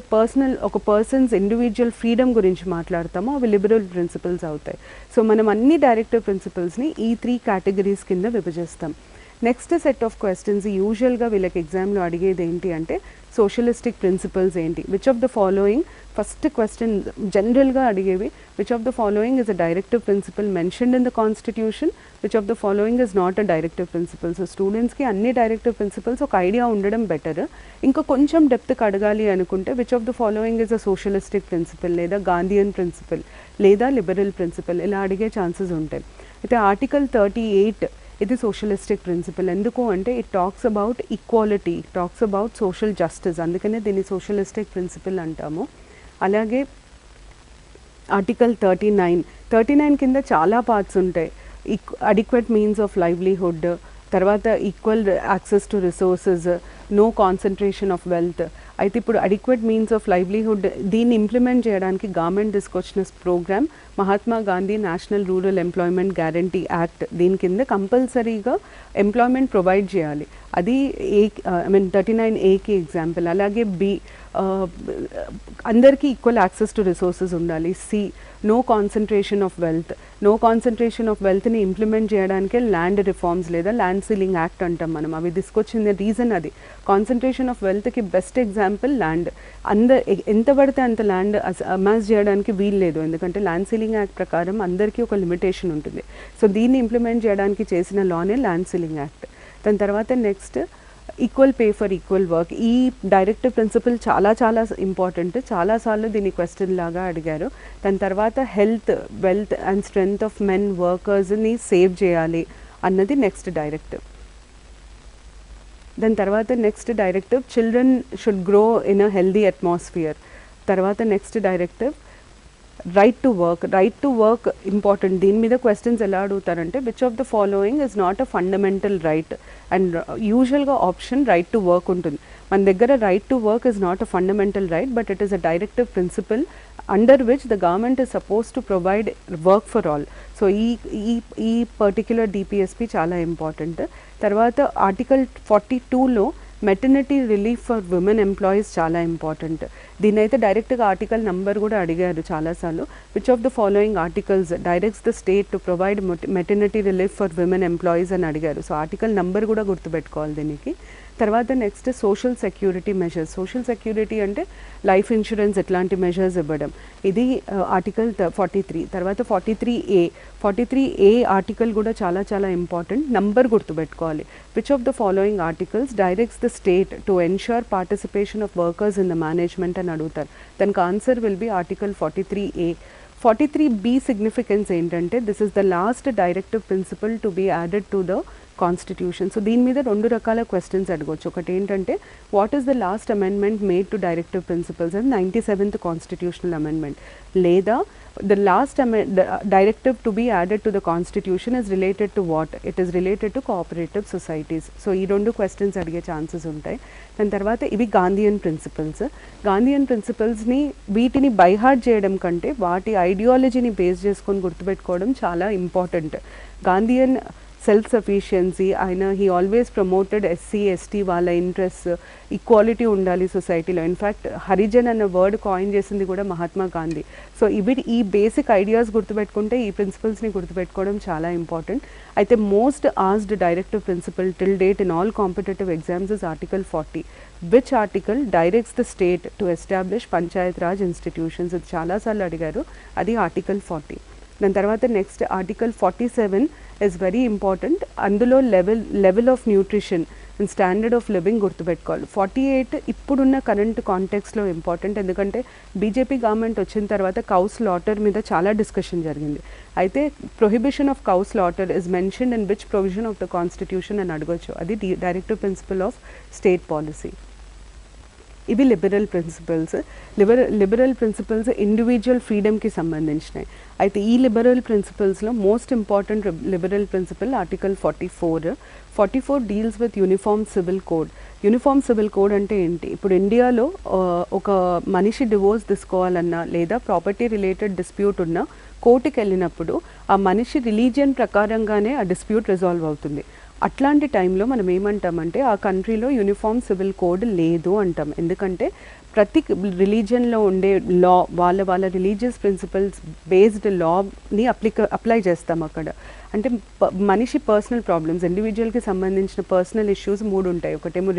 ఒక పర్సన్స్ ఇండివిజువల్ ఫ్రీడమ్ గురించి మాట్లాడతామో అవి లిబరల్ ప్రిన్సిపల్స్ అవుతాయి. సో మనం అన్ని డైరెక్టివ్ ప్రిన్సిపల్స్ని ఈ 3 కేటగిరీస్ కింద విభజిస్తాం. నెక్స్ట్ సెట్ ఆఫ్ క్వశ్చన్స్ యూజువల్గా వీళ్ళకి ఎగ్జామ్లో అడిగేది ఏంటి అంటే సోషలిస్టిక్ ప్రిన్సిపల్స్ ఏంటి, which of the following, first question జనరల్గా అడిగేవి which of the following is a directive principle mentioned in the constitution, which of the following is not a directive principle. So స్టూడెంట్స్కి అన్ని డైరెక్టివ్ ప్రిన్సిపల్స్ ఒక ఐడియా ఉండడం బెటర్. ఇంకా కొంచెం డెప్త్కి అడగాలి అనుకుంటే which of the following is a socialistic principle, లేదా గాంధీయన్ ప్రిన్సిపల్, లేదా లిబరల్ ప్రిన్సిపల్, ఇలా అడిగే ఛాన్సెస్ ఉంటాయి. అయితే ఆర్టికల్ 38 ఇది సోషలిస్టిక్ ప్రిన్సిపల్. ఎందుకు అంటే it talks about equality, talks about social justice, అందుకనే దీన్ని సోషలిస్టిక్ ప్రిన్సిపల్ అంటాము. అలాగే ఆర్టికల్ 39 కింద చాలా పార్ట్స్ ఉంటాయి. అడిక్వేట్ మీన్స్ ఆఫ్ లైవ్లీహుడ్, తర్వాత equal access to resources, no concentration of wealth. అయితే ఇప్పుడు అడిక్వేట్ మీన్స్ ఆఫ్ లైవ్లీహుడ్ దీన్ని ఇంప్లిమెంట్ చేయడానికి గవర్నమెంట్ తీసుకొచ్చిన programme Mahatma Gandhi national rural employment guarantee act. దీని కింద కంపల్సరీగా ఎంప్లాయ్మెంట్ ప్రొవైడ్ చేయాలి. అది 39A ఎగ్జాంపుల్. అలాగే B, అందరికీ ఈక్వల్ యాక్సెస్ టు రిసోర్సెస్ ఉండాలి. C, no concentration of wealth. No concentration of వెల్త్ని ఇంప్లిమెంట్ చేయడానికే ల్యాండ్ రిఫార్మ్స్ లేదా ల్యాండ్ సీలింగ్ యాక్ట్ అంటాం మనం. అవి తీసుకొచ్చిన రీజన్ అది. కాన్సన్ట్రేషన్ ఆఫ్ వెల్త్కి బెస్ట్ ఎగ్జాంపుల్ ల్యాండ్. ఎంత పడితే అంత ల్యాండ్ అమాస్ చేయడానికి వీలు లేదు, ఎందుకంటే ల్యాండ్ సీలింగ్ యాక్ట్ ప్రకారం అందరికీ ఒక లిమిటేషన్ ఉంటుంది. సో దీన్ని ఇంప్లిమెంట్ చేయడానికి చేసిన లానే ల్యాండ్ సీలింగ్ యాక్ట్. దాని తర్వాత next equal pay for equal work. ఈ డైరెక్టివ్ ప్రిన్సిపల్ చాలా చాలా ఇంపార్టెంట్, చాలాసార్లు దీన్ని క్వశ్చన్ లాగా అడిగారు. దాని తర్వాత health, wealth and strength of men వర్కర్స్ని సేవ్ చేయాలి అన్నది నెక్స్ట్ డైరెక్టివ్. దాని తర్వాత next directive children should grow in a healthy atmosphere. తర్వాత next directive right to work important. దీని మీద క్వశ్చన్స్ ఎలా అడుగుతారంటే which of the following is not a fundamental right, and usually option right to work ఉంటుంది. మన దగ్గర right to work is not a fundamental right, but it is a directive principal under which the government is supposed to provide work for all. So ఈ పర్టిక్యులర్ డిపిఎస్పి చాలా ఇంపార్టెంట్. తర్వాత ఆర్టికల్ 42లో maternity relief for women employees చాలా ఇంపార్టెంట్. దీని అయితే డైరెక్ట్గా ఆర్టికల్ నెంబర్ కూడా అడిగారు చాలాసార్లు. Which of the following articles directs the state to provide maternity relief for women employees అని అడిగారు. సో ఆర్టికల్ నెంబర్ కూడా గుర్తుపెట్టుకోవాలి దీనికి. తర్వాత next social security measures. Social security అంటే లైఫ్ ఇన్సూరెన్స్ ఎట్లాంటి మెజర్స్ ఇవ్వడం, ఇది ఆర్టికల్ 43. తర్వాత 43A ఆర్టికల్ కూడా చాలా చాలా ఇంపార్టెంట్, నంబర్ గుర్తుపెట్టుకోవాలి. Which of the following articles directs the state to ensure participation of workers in the management అని అడుగుతారు. దానికి answer will be article 43A. 43B significance ఏంటంటే this is the last directive principle to be added to the constitution. So దీని మీద రెండు రకాల క్వశ్చన్స్ అడగవచ్చు. ఒకటి ఏంటంటే what is the last amendment made to directive principles and 97th constitutional amendment, లేదా the last directive to be added to the constitution is related to what? It is related to cooperative societies. So ఈ రెండు క్వశ్చన్స్ అడిగే ఛాన్సెస్ ఉంటాయి. దాని తర్వాత ఇవి గాంధీయన్ ప్రిన్సిపల్స్. గాంధీయన్ ప్రిన్సిపల్స్ని వీటిని బైహార్ట్ చేయడం కంటే వాటి ఐడియాలజీని బేస్ చేసుకొని గుర్తుపెట్టుకోవడం చాలా ఇంపార్టెంట్. గాంధీయన్ సెల్ఫ్ సఫిషియన్సీ, ఆయన he always promoted SC ST వాళ్ళ ఇంట్రెస్ట్, ఈక్వాలిటీ ఉండాలి సొసైటీలో. ఇన్ఫ్యాక్ట్ హరిజన్ అన్న వర్డ్ కాయిన్ చేసింది కూడా మహాత్మా గాంధీ. సో ఈ బేసిక్ ఐడియాస్ గుర్తుపెట్టుకుంటే ఈ ప్రిన్సిపల్స్ని గుర్తుపెట్టుకోవడం చాలా ఇంపార్టెంట్. అయితే most asked directive principle till date in all competitive exams is article 40. Which article directs the state to establish panchayat raj institutions? ఇది చాలాసార్లు అడిగారు, అది ఆర్టికల్ 40. దాని తర్వాత next article 47 is very important. అందులో level of nutrition and standard of living గుర్తుపెట్టుకోవాలి. 48 ఇప్పుడున్న కరెంట్ కాంటెక్స్లో ఇంపార్టెంట్, ఎందుకంటే బీజేపీ గవర్నమెంట్ వచ్చిన తర్వాత కౌ స్లాటర్ మీద చాలా డిస్కషన్ జరిగింది. అయితే prohibition of cow slaughter is mentioned in which provision of the constitution అని అడగొచ్చు. అది directive principle of state policy. ఇవి liberal principles. Liberal principles individual ఫ్రీడమ్కి సంబంధించినవి. అయితే ఈ లిబరల్ ప్రిన్సిపల్స్లో most important liberal principle article 44. 44 deals with uniform civil code. Uniform civil code అంటే ఏంటి? ఇప్పుడు ఇండియాలో ఒక మనిషి డివోర్స్ తీసుకోవాలన్నా లేదా ప్రాపర్టీ రిలేటెడ్ డిస్ప్యూట్ ఉన్నా కోర్టుకి వెళ్ళినప్పుడు ఆ మనిషి రిలీజియన్ ప్రకారంగానే ఆ డిస్ప్యూట్ రిజాల్వ్ అవుతుంది. అట్లాంటి టైంలో మనం ఏమంటామంటే ఆ కంట్రీలో యూనిఫామ్ సివిల్ కోడ్ లేదు అంటాం. ఎందుకంటే ప్రతి రిలీజియన్లో ఉండే లా వాళ్ళ రిలీజియస్ ప్రిన్సిపల్స్ బేస్డ్ లాని అప్లై చేస్తాం అక్కడ. అంటే మనిషి పర్సనల్ ప్రాబ్లమ్స్, ఇండివిజువల్కి సంబంధించిన పర్సనల్ ఇష్యూస్ 3 ఉంటాయి. ఒకటేమో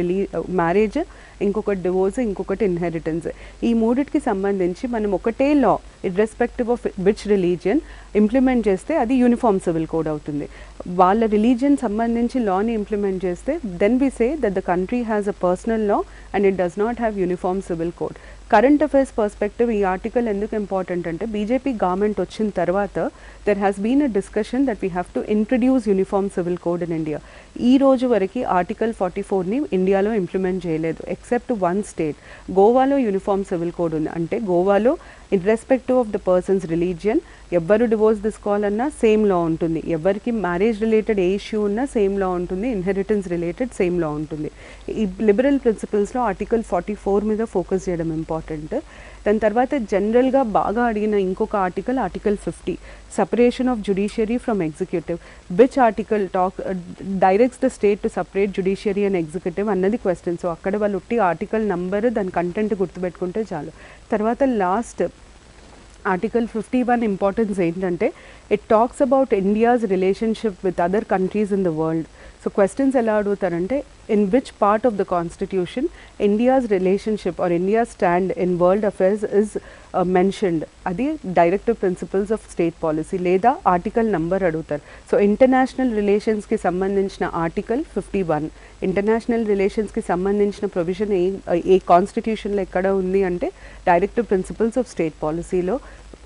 మ్యారేజ్, ఇంకొకటి డివోర్స్, ఇంకొకటి ఇన్హెరిటెన్స్. ఈ మూడిటికి సంబంధించి మనం ఒకటే law irrespective of which religion implement చేస్తే అది యూనిఫామ్ సివిల్ కోడ్ అవుతుంది. వాళ్ళ రిలీజియన్ సంబంధించి లాని ఇంప్లిమెంట్ చేస్తే then we say that the country has a personal law and it does not have uniform civil code. Current affairs perspective ఈ ఆర్టికల్ ఎందుకు ఇంపార్టెంట్ అంటే బీజేపీ గవర్నమెంట్ వచ్చిన తర్వాత there has been a discussion that we have to introduce uniform civil code in India. ఈ రోజు వరకు ఆర్టికల్ 44ని ఇండియాలో ఇంప్లిమెంట్ చేయలేదు ఎక్సెప్ట్ వన్ స్టేట్. గోవాలో యూనిఫామ్ సివిల్ కోడ్ ఉంది. అంటే గోవాలో irrespective of the persons religion ఎవ్వరు డివోర్స్ తీసుకోవాలన్నా సేమ్ లా ఉంటుంది, ఎవరికి మ్యారేజ్ రిలేటెడ్ ఏ ఇష్యూ ఉన్నా సేమ్ లా ఉంటుంది, ఇన్హెరిటెన్స్ రిలేటెడ్ సేమ్ లా ఉంటుంది. ఈ లిబరల్ ప్రిన్సిపల్స్లో ఆర్టికల్ 44 మీద ఫోకస్ చేయడం ఇంపార్టెంట్. దాని తర్వాత జనరల్గా బాగా అడిగిన ఇంకొక article 50, separation of judiciary from executive. Which article directs the state to separate judiciary and executive అన్నది క్వశ్చన్. సో అక్కడ వాళ్ళు ఉట్టి ఆర్టికల్ నంబర్ దాని కంటెంట్ గుర్తుపెట్టుకుంటే చాలు. తర్వాత లాస్ట్ ఆర్టికల్ 51 ఇంపార్టెన్స్ ఏంటంటే it talks about India's relationship with other countries in the world. So questions ఎలా అడుగుతారంటే in which part of the constitution India's relationship or India stand in world affairs is mentioned. అది directive principles of state policy, లేదా ఆర్టికల్ నంబర్ అడుగుతారు. సో ఇంటర్నేషనల్ రిలేషన్స్కి సంబంధించిన ఆర్టికల్ 51. ఇంటర్నేషనల్ రిలేషన్స్కి సంబంధించిన ప్రొవిజన్ ఏ కాన్స్టిట్యూషన్లో ఎక్కడ ఉంది అంటే డైరెక్టివ్ ప్రిన్సిపల్స్ ఆఫ్ స్టేట్ పాలసీలో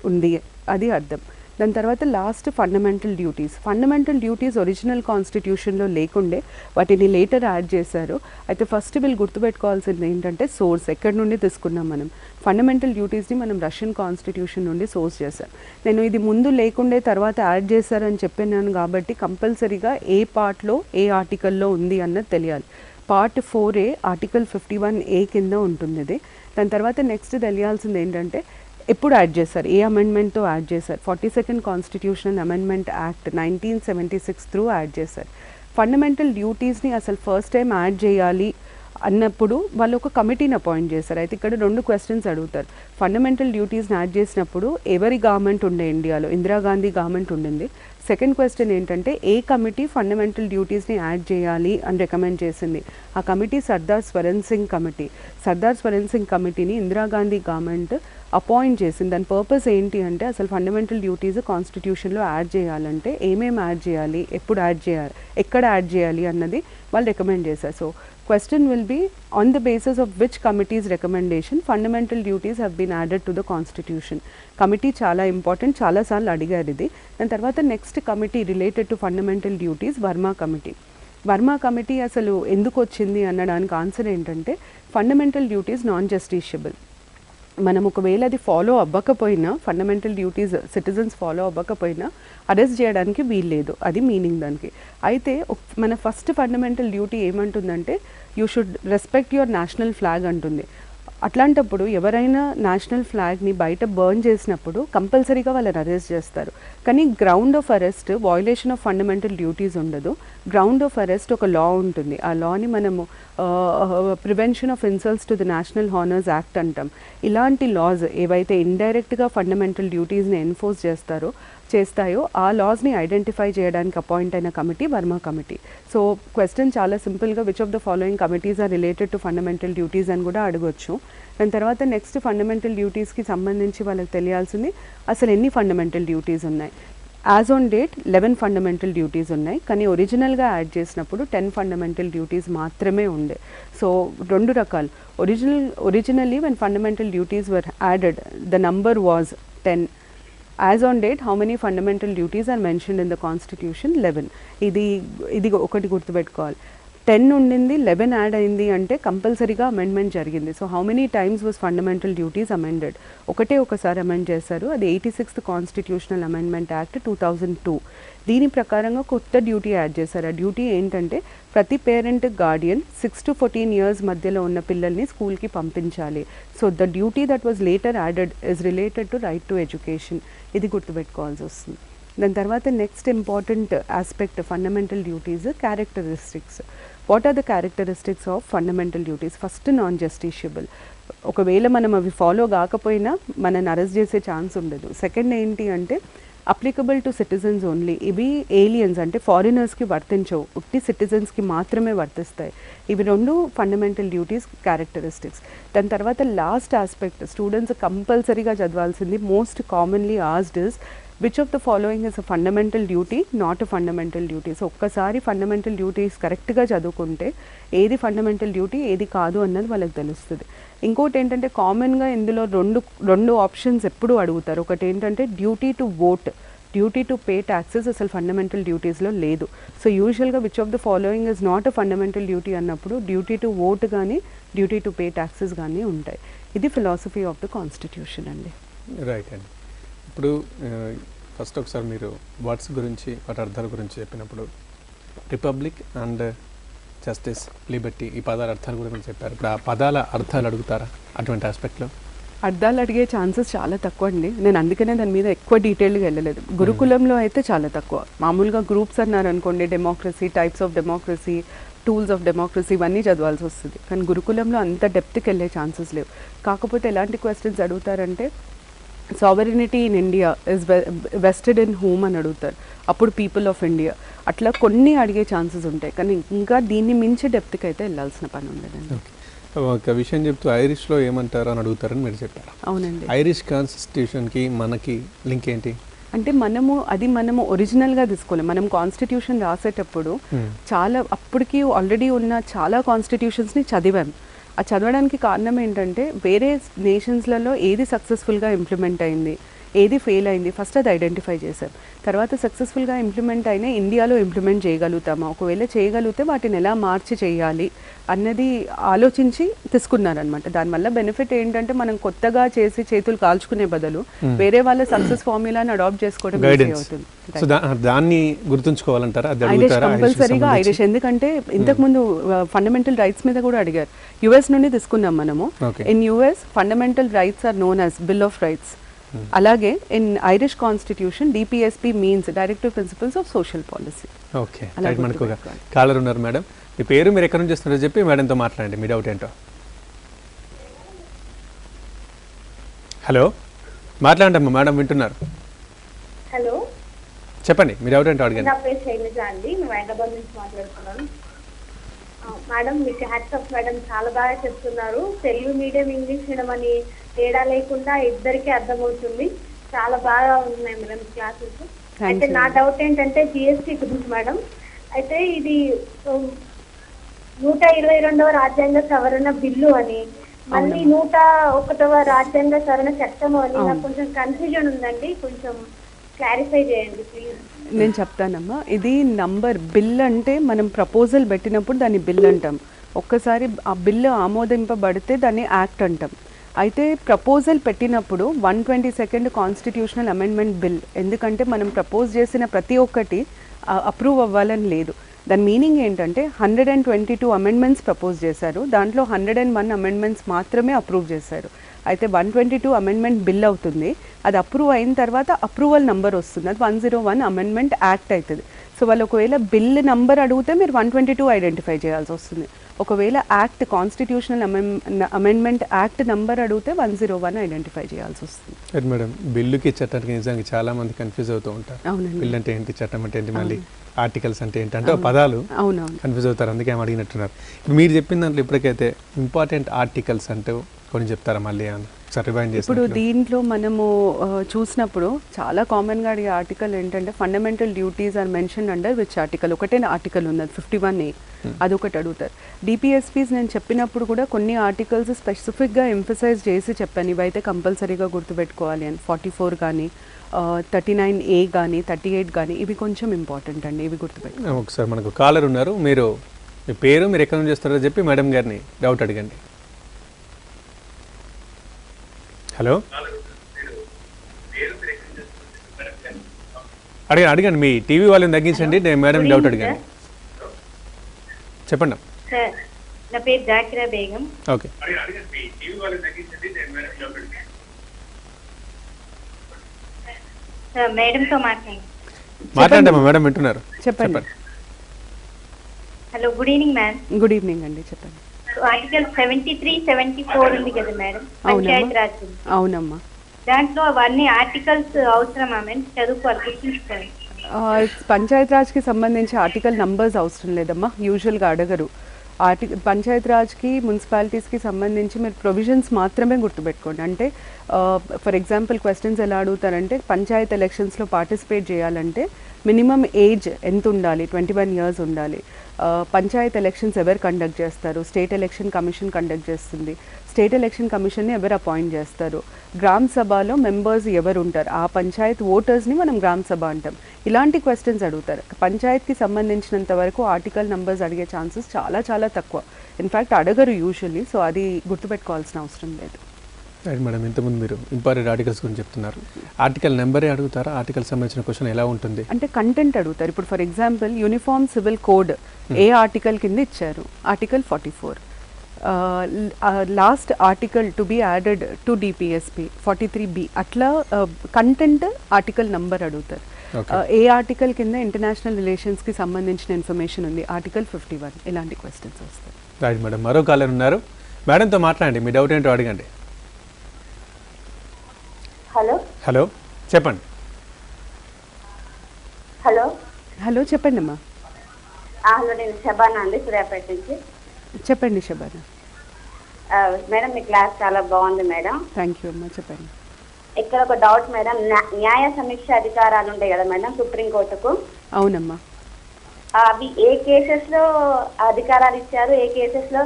ఉంది, అది అర్థం. దాని తర్వాత last fundamental duties. Fundamental duties original కాన్స్టిట్యూషన్లో లేకుండే వాటిని లేటర్ యాడ్ చేశారు. అయితే ఫస్ట్ వీళ్ళు గుర్తుపెట్టుకోవాల్సింది ఏంటంటే సోర్స్ ఎక్కడి నుండి తీసుకున్నాం మనం. ఫండమెంటల్ డ్యూటీస్ని మనం రష్యన్ కాన్స్టిట్యూషన్ నుండి సోర్స్ చేశాం. నేను ఇది ముందు లేకుండే తర్వాత యాడ్ చేశారని చెప్పినాను కాబట్టి కంపల్సరీగా ఏ పార్ట్లో ఏ ఆర్టికల్లో ఉంది అన్నది తెలియాలి. పార్ట్ 4A ఆర్టికల్ 51A కింద ఉంటుంది ఇది. దాని తర్వాత నెక్స్ట్ తెలియాల్సింది ఏంటంటే ఎప్పుడు యాడ్ చేశారు, ఏ అమెండ్మెంట్తో యాడ్ చేశారు. 42nd constitutional amendment act 1976 through add చేశారు. ఫండమెంటల్ డ్యూటీస్ని అసలు ఫస్ట్ టైం యాడ్ చేయాలి అన్నప్పుడు వాళ్ళు ఒక కమిటీని అపాయింట్ చేశారు. అయితే ఇక్కడ 2 క్వశ్చన్స్ అడుగుతారు. ఫండమెంటల్ డ్యూటీస్ని యాడ్ చేసినప్పుడు ఎవరి గవర్నమెంట్ ఉండే ఇండియాలో? ఇందిరాగాంధీ గవర్నమెంట్ ఉండింది. సెకండ్ క్వశ్చన్ ఏంటంటే ఏ కమిటీ ఫండమెంటల్ డ్యూటీస్ని యాడ్ చేయాలి అని రికమెండ్ చేసింది? ఆ కమిటీ సర్దార్ స్వరణ్ సింగ్ కమిటీ. సర్దార్ స్వరణ్ సింగ్ కమిటీని ఇందిరాగాంధీ గవర్నమెంట్ అపాయింట్ చేసింది. దాని పర్పస్ ఏంటి అంటే అసలు ఫండమెంటల్ డ్యూటీస్ కాన్స్టిట్యూషన్లో యాడ్ చేయాలంటే ఏమేమి యాడ్ చేయాలి, ఎప్పుడు యాడ్ చేయాలి, ఎక్కడ యాడ్ చేయాలి అన్నది వాళ్ళు రికమెండ్ చేశారు. So question will be on the basis of which committee's recommendation fundamental duties have been added to the constitution. Committee చాలా ఇంపార్టెంట్, చాలాసార్లు అడిగారు ఇది. దాని తర్వాత next committee related to fundamental duties Verma committee. Verma committee అసలు ఎందుకు వచ్చింది అనడానికి ఆన్సర్ ఏంటంటే ఫండమెంటల్ డ్యూటీస్ నాన్ జస్టిషియబుల్. మనం ఒకవేళ అది ఫాలో అవ్వకపోయినా, ఫండమెంటల్ డ్యూటీస్ సిటిజన్స్ ఫాలో అవ్వకపోయినా అరెస్ట్ చేయడానికి వీల్లేదు, అది మీనింగ్ దానికి. అయితే మన ఫస్ట్ ఫండమెంటల్ డ్యూటీ ఏమంటుందంటే you should respect your national flag అంటుంది. అట్లాంటప్పుడు ఎవరైనా నేషనల్ ఫ్లాగ్ని బయట బర్న్ చేసినప్పుడు కంపల్సరీగా వాళ్ళని అరెస్ట్ చేస్తారు. కానీ ground of arrest violation of fundamental duties ఉండదు. గ్రౌండ్ ఆఫ్ అరెస్ట్ ఒక లా ఉంటుంది. ఆ లాని మనము prevention of insults to the national honours act అంటాం. ఇలాంటి లాస్ ఏవైతే ఇండైరెక్ట్గా ఫండమెంటల్ డ్యూటీస్ని ఎన్ఫోర్స్ చేస్తాయో ఆ లాస్ని ఐడెంటిఫై చేయడానికి అపాయింట్ అయిన committee Verma committee. So question చాలా సింపుల్గా which of the following committees are related to fundamental duties అని కూడా అడగొచ్చు. దాని తర్వాత నెక్స్ట్ ఫండమెంటల్ డ్యూటీస్కి సంబంధించి వాళ్ళకి తెలియాల్సింది అసలు ఎన్ని ఫండమెంటల్ డ్యూటీస్ ఉన్నాయి. As on date 11 fundamental duties ఉన్నాయి, కానీ ఒరిజినల్గా యాడ్ చేసినప్పుడు 10 ఫండమెంటల్ డ్యూటీస్ మాత్రమే ఉండే. సో రెండు రకాలు. Originally when fundamental duties were added the number was 10. As on date, how many fundamental duties are mentioned in the Constitution? 11. ఇది ఒకటి గుర్తుపెట్టుకోవాలి. 10 ఉండింది, 11 యాడ్ అయింది అంటే కంపల్సరీగా అమెండ్మెంట్ జరిగింది. So how many times was fundamental duties amended? ఒకసారి అమెండ్ చేశారు, అది 86th కాన్స్టిట్యూషనల్ అమెండ్మెంట్ యాక్ట్ 2002. దీని ప్రకారంగా కొత్త డ్యూటీ యాడ్ చేశారు. ఆ డ్యూటీ ఏంటంటే ప్రతి పేరెంట్ గార్డియన్ 6 to 14 years మధ్యలో ఉన్న పిల్లల్ని స్కూల్కి పంపించాలి. So the duty that was later added is related to right to education. ఇది గుర్తుపెట్టుకోవాల్సి వస్తుంది. దాని తర్వాత next important aspect fundamental duties characteristics. What are the characteristics of fundamental duties? First non justiciable. ఒకవేళ మనం అవి ఫాలో కాకపోయినా మనని అరెస్ట్ చేసే ఛాన్స్ ఉండదు. సెకండ్ ఏంటి అంటే అప్లికబుల్ టు సిటిజన్స్ ఓన్లీ. ఇవి ఏలియన్స్ అంటే ఫారినర్స్కి వర్తించవు, ఉట్టి సిటిజన్స్కి మాత్రమే వర్తిస్తాయి. ఇవి రెండు ఫండమెంటల్ డ్యూటీస్ క్యారెక్టరిస్టిక్స్. దాని తర్వాత లాస్ట్ ఆస్పెక్ట్ స్టూడెంట్స్ కంపల్సరీగా చదవాల్సింది, most commonly asked is which of the following is a fundamental duty, not a fundamental duty. So ఒక్కసారి ఫండమెంటల్ డ్యూటీస్ కరెక్ట్గా చదువుకుంటే ఏది ఫండమెంటల్ డ్యూటీ ఏది కాదు అన్నది వాళ్ళకి తెలుస్తుంది. ఇంకోటి ఏంటంటే కామన్గా ఇందులో రెండు ఆప్షన్స్ ఎప్పుడు అడుగుతారు. ఒకటి ఏంటంటే duty to vote, duty to pay taxes అసలు ఫండమెంటల్ డ్యూటీస్లో లేదు. సో యూజువల్గా which of the following is not a fundamental duty అన్నప్పుడు డ్యూటీ టు ఓట్ కానీ డ్యూటీ టు పే ట్యాక్సెస్ కానీ ఉంటాయి. ఇది ఫిలాసఫీ ఆఫ్ ద కాన్స్టిట్యూషన్ అండి. రైట్ అండి. ఇప్పుడు ఫస్ట్ ఒకసారి మీరు వర్డ్స్ గురించి వాటి అర్థాల గురించి చెప్పినప్పుడు రిపబ్లిక్ అండ్ జస్టిస్, లిబర్టీ ఈ పదాల అర్థాలు కూడా మీరు చెప్పారు. ఇప్పుడు ఆ పదాల అర్థాలు అడుగుతారా అటువంటి ఆస్పెక్ట్లో? అర్థాలు అడిగే ఛాన్సెస్ చాలా తక్కువ అండి. నేను అందుకనే దాని మీద ఎక్కువ డీటెయిల్గా వెళ్ళలేదు. గురుకులంలో అయితే చాలా తక్కువ. మామూలుగా గ్రూప్స్ అన్నారు అనుకోండి, democracy, types of democracy, tools of democracy ఇవన్నీ చదవాల్సి వస్తుంది. కానీ గురుకులంలో అంత డెప్త్కి వెళ్ళే ఛాన్సెస్ లేవు. కాకపోతే ఎలాంటి క్వశ్చన్స్ అడుగుతారంటే sovereignty in India is vested in whom అని అడుగుతారు, అప్పుడు పీపుల్ ఆఫ్ ఇండియా. అట్లా కొన్ని అడిగే ఛాన్సెస్ ఉంటాయి, కానీ ఇంకా దీన్ని మించి డెప్త్కి అయితే వెళ్ళాల్సిన పని ఉండదండి. ఒక విషయం చెప్తూ ఐరిష్లో ఏమంటారు అని అడుగుతారని మీరు చెప్పారు. అవునండి. ఐరిష్ కాన్స్టిట్యూషన్కి మనకి లింక్ ఏంటి అంటే మనము ఒరిజినల్గా తీసుకోలేం. మనం కాన్స్టిట్యూషన్ రాసేటప్పుడు చాలా అప్పటికి ఆల్రెడీ ఉన్న చాలా కాన్స్టిట్యూషన్స్ని చదివాం. ఆ చదవడానికి కారణం ఏంటంటే వేరే నేషన్స్లలో ఏది సక్సెస్ఫుల్గా ఇంప్లిమెంట్ అయింది, ఏది ఫెయిల్ అయింది, ఫస్ట్ అది ఐడెంటిఫై చేశాం. తర్వాత సక్సెస్ఫుల్గా ఇంప్లిమెంట్ అయినా ఇండియాలో ఇంప్లిమెంట్ చేయగలుగుతామా, ఒకవేళ చేయగలిగితే వాటిని ఎలా మార్చి చేయాలి అన్నది ఆలోచించి తీసుకున్నారనమాట. దానివల్ల బెనిఫిట్ ఏంటంటే మనం కొత్తగా చేసి చేతులు కాల్చుకునే బదులు వేరే వాళ్ళ సక్సెస్ ఫార్ములాని అడాప్ట్ చేసుకోవడం ఈజీ అవుతుంది. దాన్ని గుర్తుంచుకోవాలంటారా? కంపల్సరీగా ఐరిష్, ఎందుకంటే ఇంతకుముందు ఫండమెంటల్ రైట్స్ మీద కూడా అడిగారు. యుఎస్ నుండి తీసుకున్నాం మనము. In US fundamental rights are known as bill of rights. అలాగే in Irish constitution DPSP means directive principles of social policy. Okay, మనకు కాలర్ ఉన్నారు మేడం. మీ పేరు, మీరు ఎక్కడి నుంచి వస్తున్నారో చెప్పి మేడంతో మాట్లాడండి, మీ డౌట్ ఏంటో. హలో, మాట్లాడండి అమ్మా, మేడం వింటున్నారు. హలో, చెప్పండి మీ డౌట్ ఏంటో అడగండి. నా పేరు శైలజ అండి, నేను హైదరాబాద్ నుంచి మాట్లాడుతున్నాను. మేడం మీకు హ్యాట్స్ ఆఫ్ మేడం, చాలా బాగా చెప్తున్నారు. తెలుగు మీడియం, ఇంగ్లీష్ మీడియం అని తేడా లేకుండా ఇద్దరికీ అర్థమవుతుంది. చాలా బాగా ఉన్నాయి మేడం క్లాసెస్. అయితే నా డౌట్ ఏంటంటే జిఎస్టీ గురించి మేడం. అయితే ఇది 122వ రాజ్యాంగ సవరణ బిల్లు అని, మళ్ళీ 101వ రాజ్యాంగ సవరణ చట్టం అని నాకు కొంచెం కన్ఫ్యూజన్ ఉందండి. కొంచెం క్లారిఫై చేయండి ప్లీజ్. నేను చెప్తానమ్మా, ఇది నంబర్ బిల్ అంటే మనం ప్రపోజల్ పెట్టినప్పుడు దాన్ని బిల్ అంటాం. ఒక్కసారి ఆ బిల్లు ఆమోదింపబడితే దాన్ని యాక్ట్ అంటాం. అయితే ప్రపోజల్ పెట్టినప్పుడు 122nd కాన్స్టిట్యూషనల్ అమెండ్మెంట్ బిల్, ఎందుకంటే మనం ప్రపోజ్ చేసిన ప్రతి ఒక్కటి అప్రూవ్ అవ్వాలని లేదు. దాని మీనింగ్ ఏంటంటే 122 అమెండ్మెంట్స్ ప్రపోజ్ చేశారు, దాంట్లో 101 అమెండ్మెంట్స్ మాత్రమే అప్రూవ్ చేశారు. అయితే 122 అమెండ్మెంట్ బిల్ అవుతుంది, అది అప్రూవ్ అయిన తర్వాత అప్రూవల్ నెంబర్ వస్తుంది, అది 101 అమెండ్మెంట్ యాక్ట్ అవుతుంది. సో వాళ్ళు ఒకవేళ బిల్ నెంబర్ అడిగితే మీరు 122 ఐడెంటిఫై చేయాల్సి వస్తుంది. ఒకవేళ act constitutional amendment act number అడిగితే 101 ఐడెంటిఫై చేయాల్సి వస్తుంది. అది మేడం, బిల్లుకి చట్టానికి నిజంగా చాలా మంది కన్ఫ్యూజ్ అవుతూ ఉంటారు. అవునండి. బిల్ అంటే ఏంటి, చట్టం అంటే ఏంటి, మళ్ళీ ఆర్టికల్స్ అంటే ఏంటి అంటే పదాలు అవునవును కన్ఫ్యూజ్ అవుతారు, అందుకే ఏం అడిగినట్టున్నారు. ఇప్పుడు మీరు చెప్పిన దాంట్లో ఇప్పటికైతే ఇంపార్టెంట్ ఆర్టికల్స్ అంటే కొన్ని చెప్తారా మళ్ళీ అని రివైండ్ చేసి? ఇప్పుడు దీంట్లో మనము చూసినప్పుడు చాలా కామన్గా అడిగే ఆర్టికల్ ఏంటంటే fundamental duties are mention under which article, ఒకటే ఆర్టికల్ ఉన్నది 51A, అదొకటి అడుగుతారు. డిపిఎస్పీస్ నేను చెప్పినప్పుడు కూడా కొన్ని ఆర్టికల్స్ స్పెసిఫిక్గా ఎంఫసైజ్ చేసి చెప్పాను, ఇవైతే కంపల్సరీగా గుర్తుపెట్టుకోవాలి అని. 44 కానీ 39A కానీ 38 కానీ ఇవి కొంచెం ఇంపార్టెంట్ అండి, ఇవి గుర్తుపెట్టుకోవాలి. ఒకసారి మనకు కాలర్ ఉన్నారు, మీరు మీ పేరు మీరు ఎక్కడ నుంచి చేస్తారో చెప్పి మేడం గారిని డౌట్ అడగండి. హలో, అడగండి, మీ టీవీ వాళ్ళని తగ్గించండి, నేను మేడం డౌట్ అడిగాను. చెప్పండి. సార్ నా పేరు జాకిరా బేగం. ఓకే, మేడంతో మాట్లాడమ్మా, మేడం వింటున్నారు, చెప్పండి. Hello, good evening ma'am. Good evening అండి, చెప్పండి. ఆర్టికల్ 73, 74 ఉంది కదా మేడం, పంచాయత్ రాజ్. అవునమ్మా, దాంట్లో అవన్నీ ఆర్టికల్స్ అవసరమా మేడం? చదువుకోవాలి, గుర్తుంచుకోవాలి. పంచాయత్ రాజ్కి సంబంధించి ఆర్టికల్ నంబర్స్ అవసరం లేదమ్మా, యూజువల్గా అడగరు. పంచాయత్ రాజ్కి మున్సిపాలిటీస్కి సంబంధించి మీరు ప్రొవిజన్స్ మాత్రమే గుర్తుపెట్టుకోండి. అంటే ఫర్ ఎగ్జాంపుల్ క్వశ్చన్స్ ఎలా అడుగుతారంటే, పంచాయత్ ఎలక్షన్స్లో పార్టిసిపేట్ చేయాలంటే మినిమం ఏజ్ ఎంత ఉండాలి, 21 years ఉండాలి. పంచాయత్ ఎలక్షన్స్ ఎవరు కండక్ట్ చేస్తారు? స్టేట్ ఎలక్షన్ కమిషన్ కండక్ట్ చేస్తుంది. స్టేట్ ఎలక్షన్ కమిషన్ని ఎవరు అపాయింట్ చేస్తారు? గ్రామ సభలో మెంబర్స్ ఎవరు ఉంటారు? ఆ పంచాయత్ ఓటర్స్ని మనం గ్రామ సభ అంటాం. ఇలాంటి క్వశ్చన్స్ అడుగుతారు. పంచాయత్కి సంబంధించినంత వరకు ఆర్టికల్ నెంబర్స్ అడిగే ఛాన్సెస్ చాలా చాలా తక్కువ, ఇన్ఫ్యాక్ట్ అడగరు యూజువల్లీ. సో అది గుర్తుపెట్టుకోవాల్సిన అవసరం లేదు. రైట్ మేడం, ఇంతకుముందు మీరు ఇంపార్టెంట్ ఆర్టికల్స్ గురించి చెప్తున్నారు, ఆర్టికల్ నెంబరే అడుగుతారా? ఆర్టికల్ సంబంధించిన క్వశ్చన్ ఎలా ఉంటుంది అంటే కంటెంట్ అడుగుతారు. ఇప్పుడు for example uniform civil code A article కింద ఇచ్చారు? Article 44. Last article to be added to DPSP 43B. అట్లా కంటెంట్ ఆర్టికల్ నంబర్ అడుగుతారు. ఏ ఆర్టికల్ కింద ఇంటర్నేషనల్ రిలేషన్స్కి సంబంధించిన ఇన్ఫర్మేషన్ ఉంది? ఆర్టికల్ 51. ఇలాంటి క్వశ్చన్స్ వస్తాయి. రైట్ మేడం, మరో కాలర్ ఉన్నారు, మేడంతో మాట్లాడండి, మీ డౌట్ ఏంటో అడగండి. హలో హలో, చెప్పండి. హలో హలో, చెప్పండి అమ్మా. హలో, నేను శబానా అండి, సూర్యాపేట నుంచి. చెప్పండి శబానా. మేడం, మీ క్లాస్ చాలా బాగుంది మేడం. థ్యాంక్ యూ అమ్మా, చెప్పండి. ఇక్కడ ఒక డౌట్ మేడం, న్యాయ సమీక్ష అధికారాలు ఉంటాయి కదా మేడం సుప్రీంకోర్టుకు. అవునమ్మా. అవి ఏ కేసెస్లో అధికారాలు ఇచ్చారు, ఏ కేసెస్లో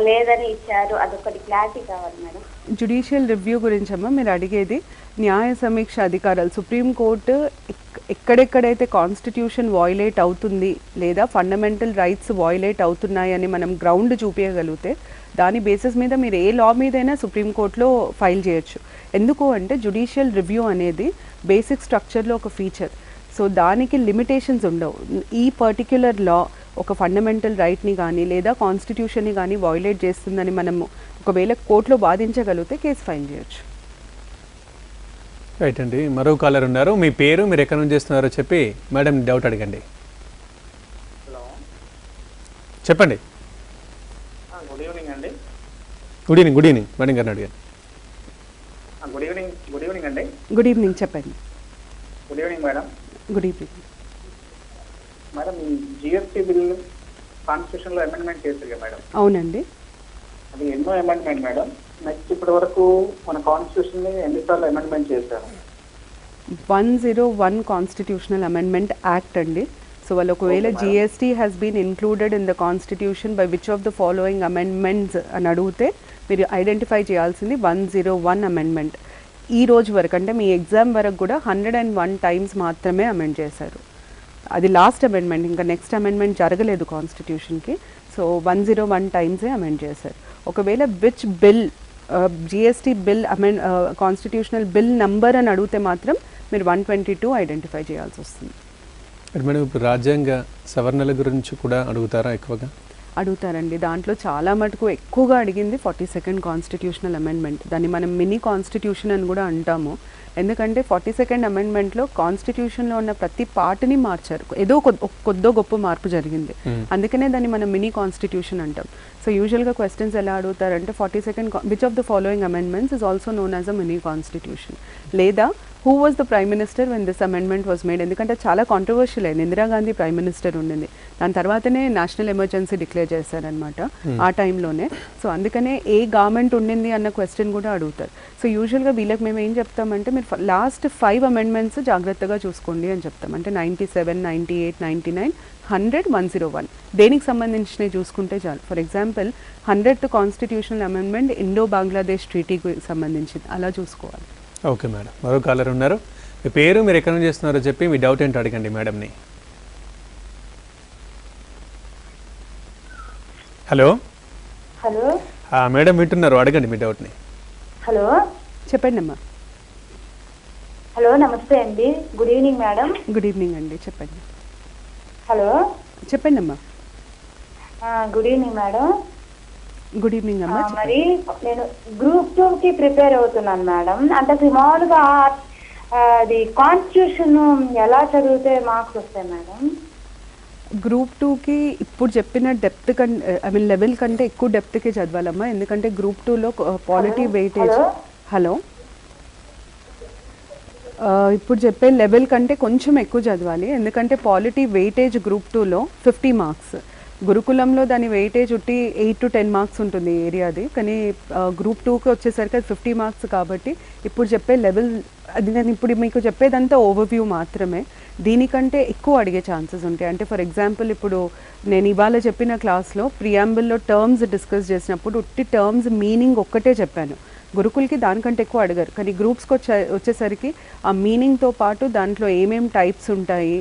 లేదని ఇచ్చారు, అదొకటి క్లారిటీ కావాలి మేడం. జ్యుడిషియల్ రివ్యూ గురించి అమ్మా మీరు అడిగేది. న్యాయ సమీక్ష అధికారాలు సుప్రీంకోర్టు ఎక్కడెక్కడైతే కాన్స్టిట్యూషన్ వాయిలేట్ అవుతుంది లేదా ఫండమెంటల్ రైట్స్ వాయిలేట్ అవుతున్నాయని మనం గ్రౌండ్ చూపించగలిగితే దాని బేసిస్ మీద మీరు ఏ లా మీదైనా సుప్రీంకోర్టులో ఫైల్ చేయొచ్చు. ఎందుకు అంటే జ్యుడిషియల్ రివ్యూ అనేది బేసిక్ స్ట్రక్చర్లో ఒక ఫీచర్. సో దానికి లిమిటేషన్స్ ఉండవు. ఈ పర్టిక్యులర్ లా ఒక ఫండమెంటల్ రైట్ని కానీ లేదా కాన్స్టిట్యూషన్ని కానీ వాయిలేట్ చేస్తుందని మనము ఒకవేళ కోర్టులో వాదించగలిగితే కేసు ఫైల్ చేయొచ్చు. రైట్ అండి, మరో కాలర్ ఉన్నారు, మీ పేరు మీరు ఎక్కడ నుంచి చేస్తున్నారో చెప్పి మేడం డౌట్ అడగండి. హలో, చెప్పండి. గుడ్ ఈవినింగ్ అండి. Good evening. Good evening madam గారిని అడిగాను. Good evening. గుడ్ ఈవినింగ్ అండి. గుడ్ ఈవినింగ్, చెప్పండి. Good evening madam. Good evening madam, ఈ జిఎస్టీ బిల్ కాన్స్టిట్యూషన్లో అమెండ్మెంట్ చేశారు కదా మేడం? అవునండి. అది ఎన్నో అమెండ్మెంట్ మేడం? నెక్స్ట్ ఇప్పటి వరకు మన కాన్స్టిట్యూషన్ని ఎన్నిసార్లు అమెండ్మెంట్ చేశారు? 101 కాన్స్టిట్యూషనల్ అమెండ్మెంట్ యాక్ట్ అండి. సో వాళ్ళు ఒకవేళ GST has been included in the constitution by which of the following amendments అని అడిగితే మీరు ఐడెంటిఫై చేయాల్సింది 101 అమెండ్మెంట్. ఈ రోజు వరకు అంటే మీ ఎగ్జామ్ వరకు కూడా 101 టైమ్స్ మాత్రమే అమెండ్ చేశారు. అది లాస్ట్ అమెండ్మెంట్, ఇంకా నెక్స్ట్ అమెండ్మెంట్ జరగలేదు కాన్స్టిట్యూషన్కి. సో 101 టైమ్సే అమెండ్ చేశారు. ఒకవేళ which bill GST bill amend constitutional bill number అని అడిగితే మాత్రం మీరు 122 ఐడెంటిఫై చేయాల్సి వస్తుంది. మేడం ఇప్పుడు రాజ్యాంగ సవరణల గురించి కూడా అడుగుతారా ఎక్కువగా? అడుగుతారండి. దాంట్లో చాలా మటుకు ఎక్కువగా అడిగింది 42nd కాన్స్టిట్యూషనల్ అమెండ్మెంట్. దాన్ని మనం మినీ కాన్స్టిట్యూషన్ అని కూడా అంటాము. ఎందుకంటే 42nd అమెండ్మెంట్లో కాన్స్టిట్యూషన్లో ఉన్న ప్రతి పార్ట్ని మార్చారు. ఏదో కొద్దో గొప్ప మార్పు జరిగింది, అందుకనే దాన్ని మనం మినీ కాన్స్టిట్యూషన్ అంటాం. సో యూజువల్గా క్వశ్చన్స్ ఎలా అడుగుతారంటే 42nd which of the following amendments is also known as a mini constitution, లేదా who was the prime minister when this amendment was made. ఎందుకంటే చాలా కాంట్రవర్షియల్ అయింది. ఇందిరాగాంధీ ప్రైమ్ మినిస్టర్ ఉండింది, దాని తర్వాతనే నేషనల్ ఎమర్జెన్సీ డిక్లేర్ చేశారనమాట ఆ టైంలోనే. సో అందుకనే ఏ గవర్నమెంట్ ఉండింది అన్న క్వశ్చన్ కూడా అడుగుతారు. సో యూజువల్గా వీళ్ళకి మేము ఏం చెప్తామంటే మీరు లాస్ట్ 5 అమెండ్మెంట్స్ జాగ్రత్తగా చూసుకోండి అని చెప్తాం. అంటే 97, 98, 99, 100, 101 దేనికి సంబంధించినవి చూసుకుంటే చాలు. For example 100th constitutional amendment Indo Bangladesh ట్రీటీకి సంబంధించింది, అలా చూసుకోవాలి. ఓకే మేడం, మరో కాలర్ ఉన్నారు. మీ పేరు, మీరు ఎక్కడ నుంచి చేస్తున్నారో చెప్పి మీ డౌట్ ఏంటో అడగండి మేడంని. హలో హలో మేడం వింటున్నారు, అడగండి మీ డౌట్ని. హలో చెప్పండి అమ్మా. హలో నమస్తే అండి, good evening madam. Good evening అండి, చెప్పండి. హలో చెప్పండి అమ్మా. Good evening madam. Good evening అమ్మా. మరి నేను గ్రూప్ 2కి ప్రిపేర్ అవుతున్నాను మేడం. అంటే సుమారుగా అది కాన్స్టిట్యూషన్ ఎలా చదివితే మార్క్స్ వస్తాయి మేడం? గ్రూప్ 2కి ఇప్పుడు చెప్పిన డెప్త్ లెవెల్ కంటే ఎక్కువ డెప్త్కి చదవాలమ్మా. ఎందుకంటే గ్రూప్ 2లో పాలిటీ వెయిటేజ్. హలో ఇప్పుడు చెప్పే లెవెల్ కంటే కొంచెం ఎక్కువ చదవాలి. ఎందుకంటే పాలిటీ వెయిటేజ్ గ్రూప్ 2లో 50 మార్క్స్. గురుకులంలో దాని వెయిటేజ్ ఉట్టి 8 to 10 మార్క్స్ ఉంటుంది ఏరియాది, కానీ గ్రూప్ 2కి వచ్చేసరికి అది 50 మార్క్స్. కాబట్టి ఇప్పుడు చెప్పే లెవెల్ అది, నేను ఇప్పుడు మీకు చెప్పేదంతా ఓవర్వ్యూ మాత్రమే. దీనికంటే ఎక్కువ అడిగే ఛాన్సెస్ ఉంటాయి. అంటే ఫర్ ఎగ్జాంపుల్ ఇప్పుడు నేను ఇవాళ చెప్పిన క్లాస్లో ప్రియాంబుల్లో టర్మ్స్ డిస్కస్ చేసినప్పుడు ఉట్టి టర్మ్స్ మీనింగ్ ఒక్కటే చెప్పాను. గురుకులకి దానికంటే ఎక్కువ అడగారు, కానీ గ్రూప్స్కి వచ్చేసరికి ఆ మీనింగ్తో పాటు దాంట్లో ఏమేమి టైప్స్ ఉంటాయి,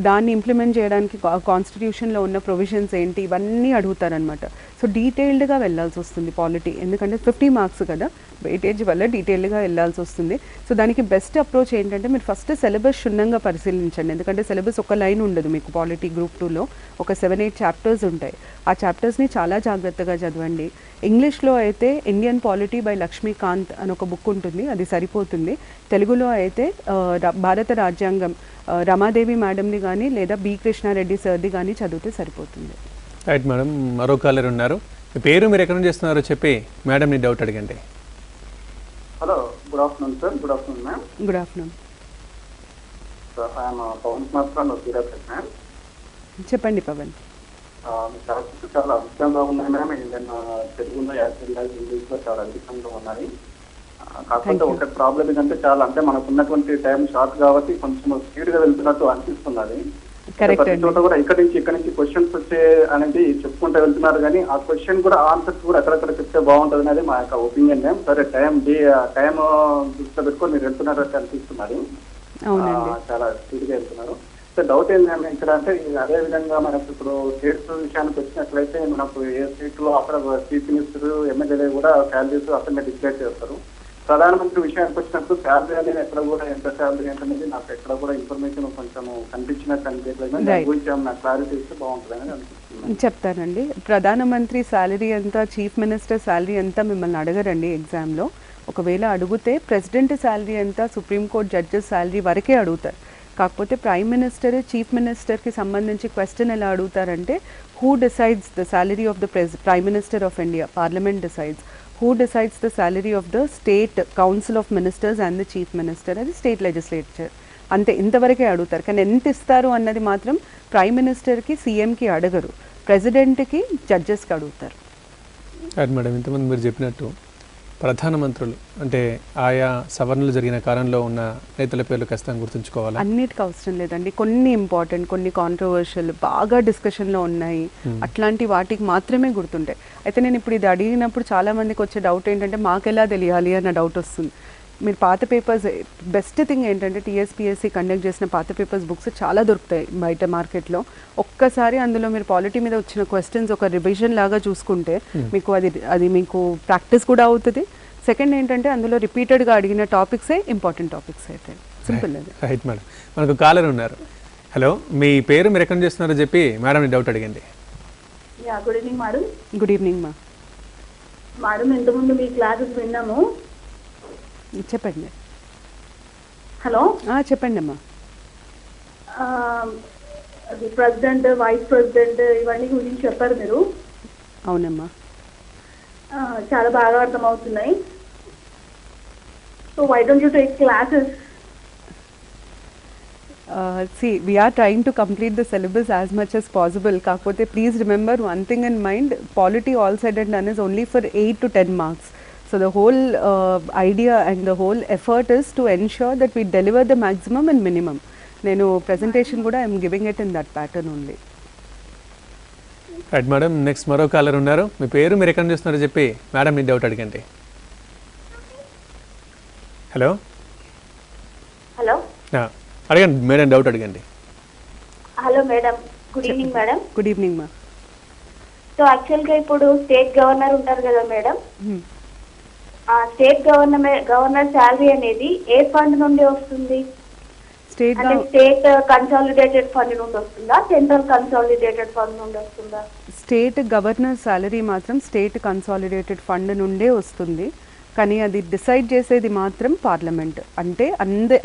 దాన్ని ఇంప్లిమెంట్ చేయడానికి కాన్స్టిట్యూషన్లో ఉన్న ప్రొవిజన్స్ ఏంటి, ఇవన్నీ అడుగుతారనమాట. సో డీటెయిల్డ్గా వెళ్ళాల్సి వస్తుంది పాలిటీ, ఎందుకంటే 50 మార్క్స్ కదా, వెయిటేజ్ వల్ల డీటెయిల్డ్గా వెళ్ళాల్సి వస్తుంది. సో దానికి బెస్ట్ అప్రోచ్ ఏంటంటే మీరు ఫస్ట్ సిలబస్ క్షుణ్ణంగా పరిశీలించండి. ఎందుకంటే సిలబస్ ఒక లైన్ ఉండదు మీకు. పాలిటీ గ్రూప్ 2లో ఒక 7-8 చాప్టర్స్ ఉంటాయి. ఆ చాప్టర్స్ని చాలా జాగ్రత్తగా చదవండి. ఇంగ్లీష్లో అయితే ఇండియన్ పాలిటీ బై లక్ష్మీకాంత్ అని ఒక బుక్ ఉంటుంది, అది సరిపోతుంది. తెలుగులో అయితే భారత రాజ్యాంగం రమాదేవి మేడంని కానీ లేదా బి కృష్ణారెడ్డి సార్ది కానీ చదివితే సరిపోతుంది. రైట్ మేడం, మరో కాలర్ ఉన్నారు. మీ పేరు, మీరు ఎక్కడ నుంచి చేస్తున్నారో చెప్పి మేడంని డౌట్ అడగండి. Hello, good afternoon sir. Good afternoon ma'am. Good afternoon sir, I'm Pavan Kumar from Suryapet ma'am. చెప్పండి పవన్. మీ తరఫు చాలా అద్భుతంగా ఉన్నాయి మ్యామ్. ఇండియన్ తెలుగులో, ఇంగ్లీష్లో చాలా అద్భుతంగా ఉన్నాయి. కాకపోతే ఒక ప్రాబ్లం ఏంటంటే చాలా, అంటే మనకు ఉన్నటువంటి టైం షార్ట్ కాబట్టి కొంచెం స్పీడ్గా వెళ్తున్నట్టు అనిపిస్తున్నది. ప్రతి చోట కూడా ఇక్కడ నుంచి క్వశ్చన్స్ వచ్చే అనేది చెప్పుకుంటూ వెళ్తున్నారు, కానీ ఆ క్వశ్చన్ కూడా ఆన్సర్స్ కూడా ఎక్కడెక్కడ చెప్తే బాగుంటుంది అనేది మా యొక్క ఒపీనియన్ మ్యామ్. సరే, టైం దృష్టిలో పెట్టుకొని మీరు వెళ్తున్నారు అంటే అనిపిస్తున్నారు, చాలా స్పీడ్గా వెళ్తున్నారు. సో డౌట్ ఏంటి మ్యామ్ ఇక్కడ అంటే, అదే విధంగా మనకు ఇప్పుడు స్టేట్స్ విషయానికి వచ్చినట్లయితే మనకు ఏ స్టేట్లో అక్కడ చీఫ్ మినిస్టర్, ఎమ్మెల్యేలు కూడా శాలరీస్ అసలు డిక్లేర్ చేస్తారు. ప్రధానమంత్రి విషయానికి వచ్చినప్పుడు శాలరీ అనేది ఎక్కడ కూడా ఎంత శాలరీ ఏంటనేది నాకు ఎక్కడ కూడా ఇన్ఫర్మేషన్ కొంచెం కనిపించినట్టు అనిపించలేదు. దాని గురించి ఏమన్నా క్లారిటీ ఇస్తే బాగుంటుంది అని అనిపిస్తుంది. చెప్తానండి. ప్రధానమంత్రి శాలరీ ఎంత, చీఫ్ మినిస్టర్ శాలరీ ఎంత మిమ్మల్ని అడగరండి ఎగ్జామ్లో. ఒకవేళ అడిగితే ప్రెసిడెంట్ శాలరీ ఎంత, సుప్రీంకోర్టు జడ్జెస్ శాలరీ వరకే అడుగుతారు. కాకపోతే ప్రైమ్ మినిస్టర్, చీఫ్ మినిస్టర్కి సంబంధించి క్వశ్చన్ ఎలా అడుగుతారంటే, who decides the salary of the prime minister of India, parliament decides. Who decides the salary of the state council of ministers and the chief minister, అది స్టేట్ లెజిస్లేచర్. అంతే, ఇంతవరకే అడుగుతారు. కానీ ఎంత ఇస్తారు అన్నది మాత్రం ప్రైమ్ మినిస్టర్కి, సీఎంకి అడగరు, ప్రెసిడెంట్కి, జడ్జెస్కి అడుగుతారు. అది మేడం, ఇంతమంది మీరు చెప్పినట్టు ప్రధానమంత్రులు అంటే ఆయా సవరణలు జరిగిన కాలంలో ఉన్న నేతల పేర్లు ఖచ్చితంగా గుర్తుంచుకోవాలి. అన్నిటికీ అవసరం లేదండి. కొన్ని ఇంపార్టెంట్, కొన్ని కాంట్రవర్షియల్, బాగా డిస్కషన్లో ఉన్నాయి, అట్లాంటి వాటికి మాత్రమే గుర్తుంటాయి. అయితే నేను ఇప్పుడు ఇది అడిగినప్పుడు చాలామందికి వచ్చే డౌట్ ఏంటంటే, మాకెలా తెలియాలి అన్న డౌట్ వస్తుంది. మీరు పాత పేపర్స్, బెస్ట్ థింగ్ ఏంటంటే టీఎస్పీఎస్సీ కండక్ట్ చేసిన పాత పేపర్స్ బుక్స్ చాలా దొరుకుతాయి బయట మార్కెట్లో. ఒక్కసారి అందులో మీరు పాలిటీ మీద వచ్చిన క్వశ్చన్స్ ఒక రివిజన్ లాగా చూసుకుంటే మీకు అది మీకు ప్రాక్టీస్ కూడా అవుతుంది. సెకండ్ ఏంటంటే అందులో రిపీటెడ్గా అడిగిన టాపిక్సే ఇంపార్టెంట్ టాపిక్స్ అయితే. సింపుల్ అది. Right madam. మనకు కాలర్ ఉన్నారు. హలో, మీ పేరు మీరు ఎక్కడ చేస్తున్నారో చెప్పి మేడం డౌట్ అడిగండి. Good evening madam. Good evening మా. మేడం ఇంతకుముందు మీ క్లాసెస్ విన్నాము. చెప్పండి. హలో, చెప్పండి అమ్మా. అది ప్రెసిడెంట్, వైస్ ప్రెసిడెంట్ ఇవన్నీ గురించి చెప్పారు మీరు. అవునమ్మా. చాలా బాగా అర్థమవుతున్నాయి. So why don't you take classes? See, we are trying to complete the syllabus as much as possible. Kakote, please remember one thing in mind, polity all said and done is only for 8 to 10 marks. So the whole idea and the whole effort is to ensure that we deliver the maximum and minimum. Nenu presentation kuda I am giving it in that pattern only. Right madam. Next మరో కాలర్ ఉన్నారు. మీ పేరు మీరు ఎక్కడ చేస్తున్నారో చెప్పి మేడం మీ డౌట్ అడగండి. హలో. హలో అడగండి మేడం, డౌట్ అడగండి. Hello madam, good evening madam. Good evening మా. సో యాక్చువల్గా ఇప్పుడు స్టేట్ గవర్నర్ ఉంటారు కదా మేడం, ఆ స్టేట్ గవర్నర్ శాలరీ అనేది ఏ ఫండ్ నుండి వస్తుంది? స్టేట్ అంటే స్టేట్ కన్సాలిడేటెడ్ ఫండ్ నుండి వస్తుందా, సెంట్రల్ కన్సాలిడేటెడ్ ఫండ్ నుండి వస్తుందా? స్టేట్ గవర్నర్ శాలరీ మాత్రం స్టేట్ కన్సాలిడేటెడ్ ఫండ్ నుండే వస్తుంది. కానీ అది డిసైడ్ చేసేది మాత్రం పార్లమెంట్. అంటే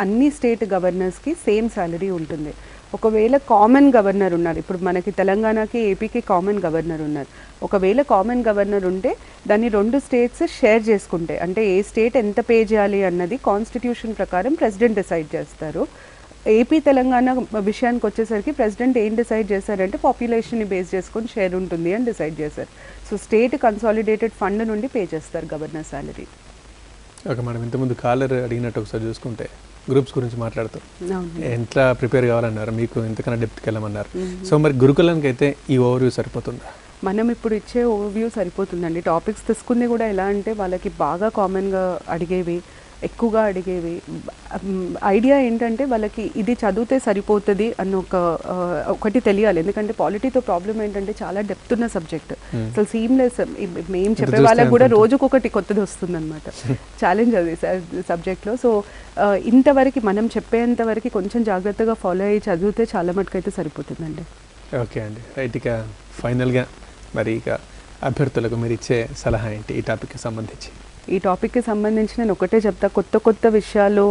అన్ని స్టేట్ గవర్నర్స్కి సేమ్ శాలరీ ఉంటుంది. ఒకవేళ కామన్ గవర్నర్ ఉన్నారు, ఇప్పుడు మనకి తెలంగాణకి ఏపీకి కామన్ గవర్నర్ ఉన్నారు, ఒకవేళ కామన్ గవర్నర్ ఉంటే దాన్ని 2 స్టేట్స్ షేర్ చేసుకుంటే, అంటే ఏ స్టేట్ ఎంత పే చేయాలి అన్నది కాన్స్టిట్యూషన్ ప్రకారం ప్రెసిడెంట్ డిసైడ్ చేస్తారు. ఏపీ తెలంగాణ విషయానికి వచ్చేసరికి ప్రెసిడెంట్ ఏం డిసైడ్ చేశారంటే పాపులేషన్ని బేస్ చేసుకొని షేర్ ఉంటుంది అని డిసైడ్ చేశారు. సో స్టేట్ కన్సాలిడేటెడ్ ఫండ్ నుండి పే చేస్తారు గవర్నర్ శాలరీ. Okay madam. ఇంతకుముందు కాలర్ అడిగినట్టు ఒకసారి చూసుకుంటే గ్రూప్స్ గురించి మాట్లాడుతూ ఎట్లా ప్రిపేర్ కావాలన్నారు, మీకు ఇంతకన్నా డెప్త్కి వెళ్ళమన్నారు. సో మరి గురుకులానికి అయితే ఈ ఓవర్వ్యూ సరిపోతుందా? మనం ఇప్పుడు ఇచ్చే ఓవర్వ్యూ సరిపోతుందండి. టాపిక్స్ తీసుకుంది కూడా ఎలా అంటే వాళ్ళకి బాగా కామన్గా అడిగేవి, ఎక్కువగా అడిగేవి. ఐడియా ఏంటంటే వాళ్ళకి ఇది చదివితే సరిపోతుంది అన్న ఒకటి తెలియాలి. ఎందుకంటే పాలిటీతో ప్రాబ్లం ఏంటంటే చాలా డెప్త్ ఉన్న సబ్జెక్ట్. అసలు సీమ్లెస్, మేము చెప్పే వాళ్ళకి కూడా రోజుకొకటి కొత్తది వస్తుంది అనమాట. ఛాలెంజ్ అది సబ్జెక్ట్లో. సో ఇంతవరకు మనం చెప్పేంత వరకు కొంచెం జాగ్రత్తగా ఫాలో అయ్యి చదివితే చాలా మటుకైతే సరిపోతుందండి. ఓకే అండి, రైట్. ఇక ఫైనల్గా మరి ఇక అభ్యర్థులకు మీరు ఇచ్చే సలహా ఏంటి ఈ టాపిక్కి సంబంధించి? ఈ టాపిక్కి సంబంధించి నేను ఒకటే చెప్తా, కొత్త విషయాలు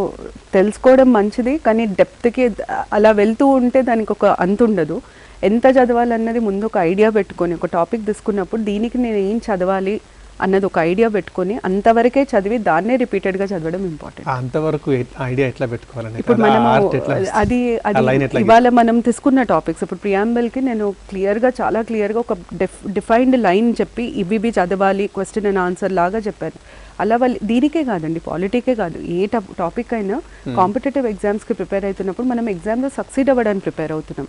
తెలుసుకోవడం మంచిది, కానీ డెప్త్కి అలా వెళ్తూ ఉంటే దానికి ఒక అంత ఉండదు. ఎంత చదవాలన్నది ముందు ఒక ఐడియా పెట్టుకొని, ఒక టాపిక్ తీసుకున్నప్పుడు దీనికి నేను ఏం చదవాలి అన్నది ఒక ఐడియా పెట్టుకొని అంతవరకే చదివి దాన్నే రిపీటెడ్గా చదవడం ఇంపార్టెంట్. అంతవరకు ఐడియా ఎట్లా పెట్టుకోవాలండి? ఇప్పుడు మనం అది ఇవాళ మనం తీసుకున్న టాపిక్స్, ఇప్పుడు ప్రియాంబుల్కి నేను చాలా క్లియర్గా ఒక డిఫైన్డ్ లైన్ చెప్పి ఇవి చదవాలి, క్వశ్చన్ అండ్ ఆన్సర్ లాగా చెప్పాను. అలా వాళ్ళు దీనికే కాదండి, పాలిటీకే కాదు, ఏ టాపిక్ అయినా కాంపిటేటివ్ ఎగ్జామ్స్కి ప్రిపేర్ అవుతున్నప్పుడు మనం ఎగ్జామ్లో సక్సీడ్ అవ్వడానికి ప్రిపేర్ అవుతున్నాం.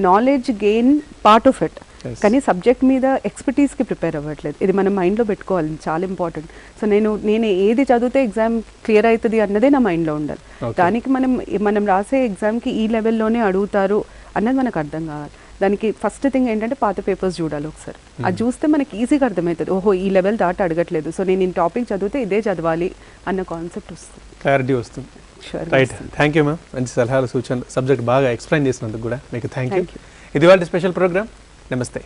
Knowledge gain part of it, కానీ సబ్జెక్ట్ మీద ఎక్స్పర్టీస్కి ప్రిపేర్ అవ్వట్లేదు. ఇది మనం మైండ్లో పెట్టుకోవాలి, చాలా ఇంపార్టెంట్. సో నేను ఏది చదివితే ఎగ్జామ్ క్లియర్ అవుతుంది అన్నదే నా మైండ్లో ఉండాలి. దానికి మనం రాసే ఎగ్జామ్కి ఈ లెవెల్లోనే అడుగుతారు అన్నది మనకు అర్థం కావాలి. దానికి ఫస్ట్ థింగ్ ఏంటంటే పాత పేపర్స్ చూడాలి ఒకసారి. అది చూస్తే మనకి ఈజీగా అర్థమవుతుంది, ఓహో ఈ లెవెల్ దాటి అడగట్లేదు, సో నేను ఈ టాపిక్ చదివితే ఇదే చదవాలి అన్న కాన్సెప్ట్ వస్తుంది, క్లారిటీ వస్తుంది. Right, thank you ma'am. మంచి సలహాలు, సూచనలు, సబ్జెక్ట్ బాగా ఎక్స్ప్లెయిన్ చేసినందుకు కూడా మీకు థ్యాంక్ యూ. ఇది వాళ్ళ స్పెషల్ ప్రోగ్రామ్. నమస్తే.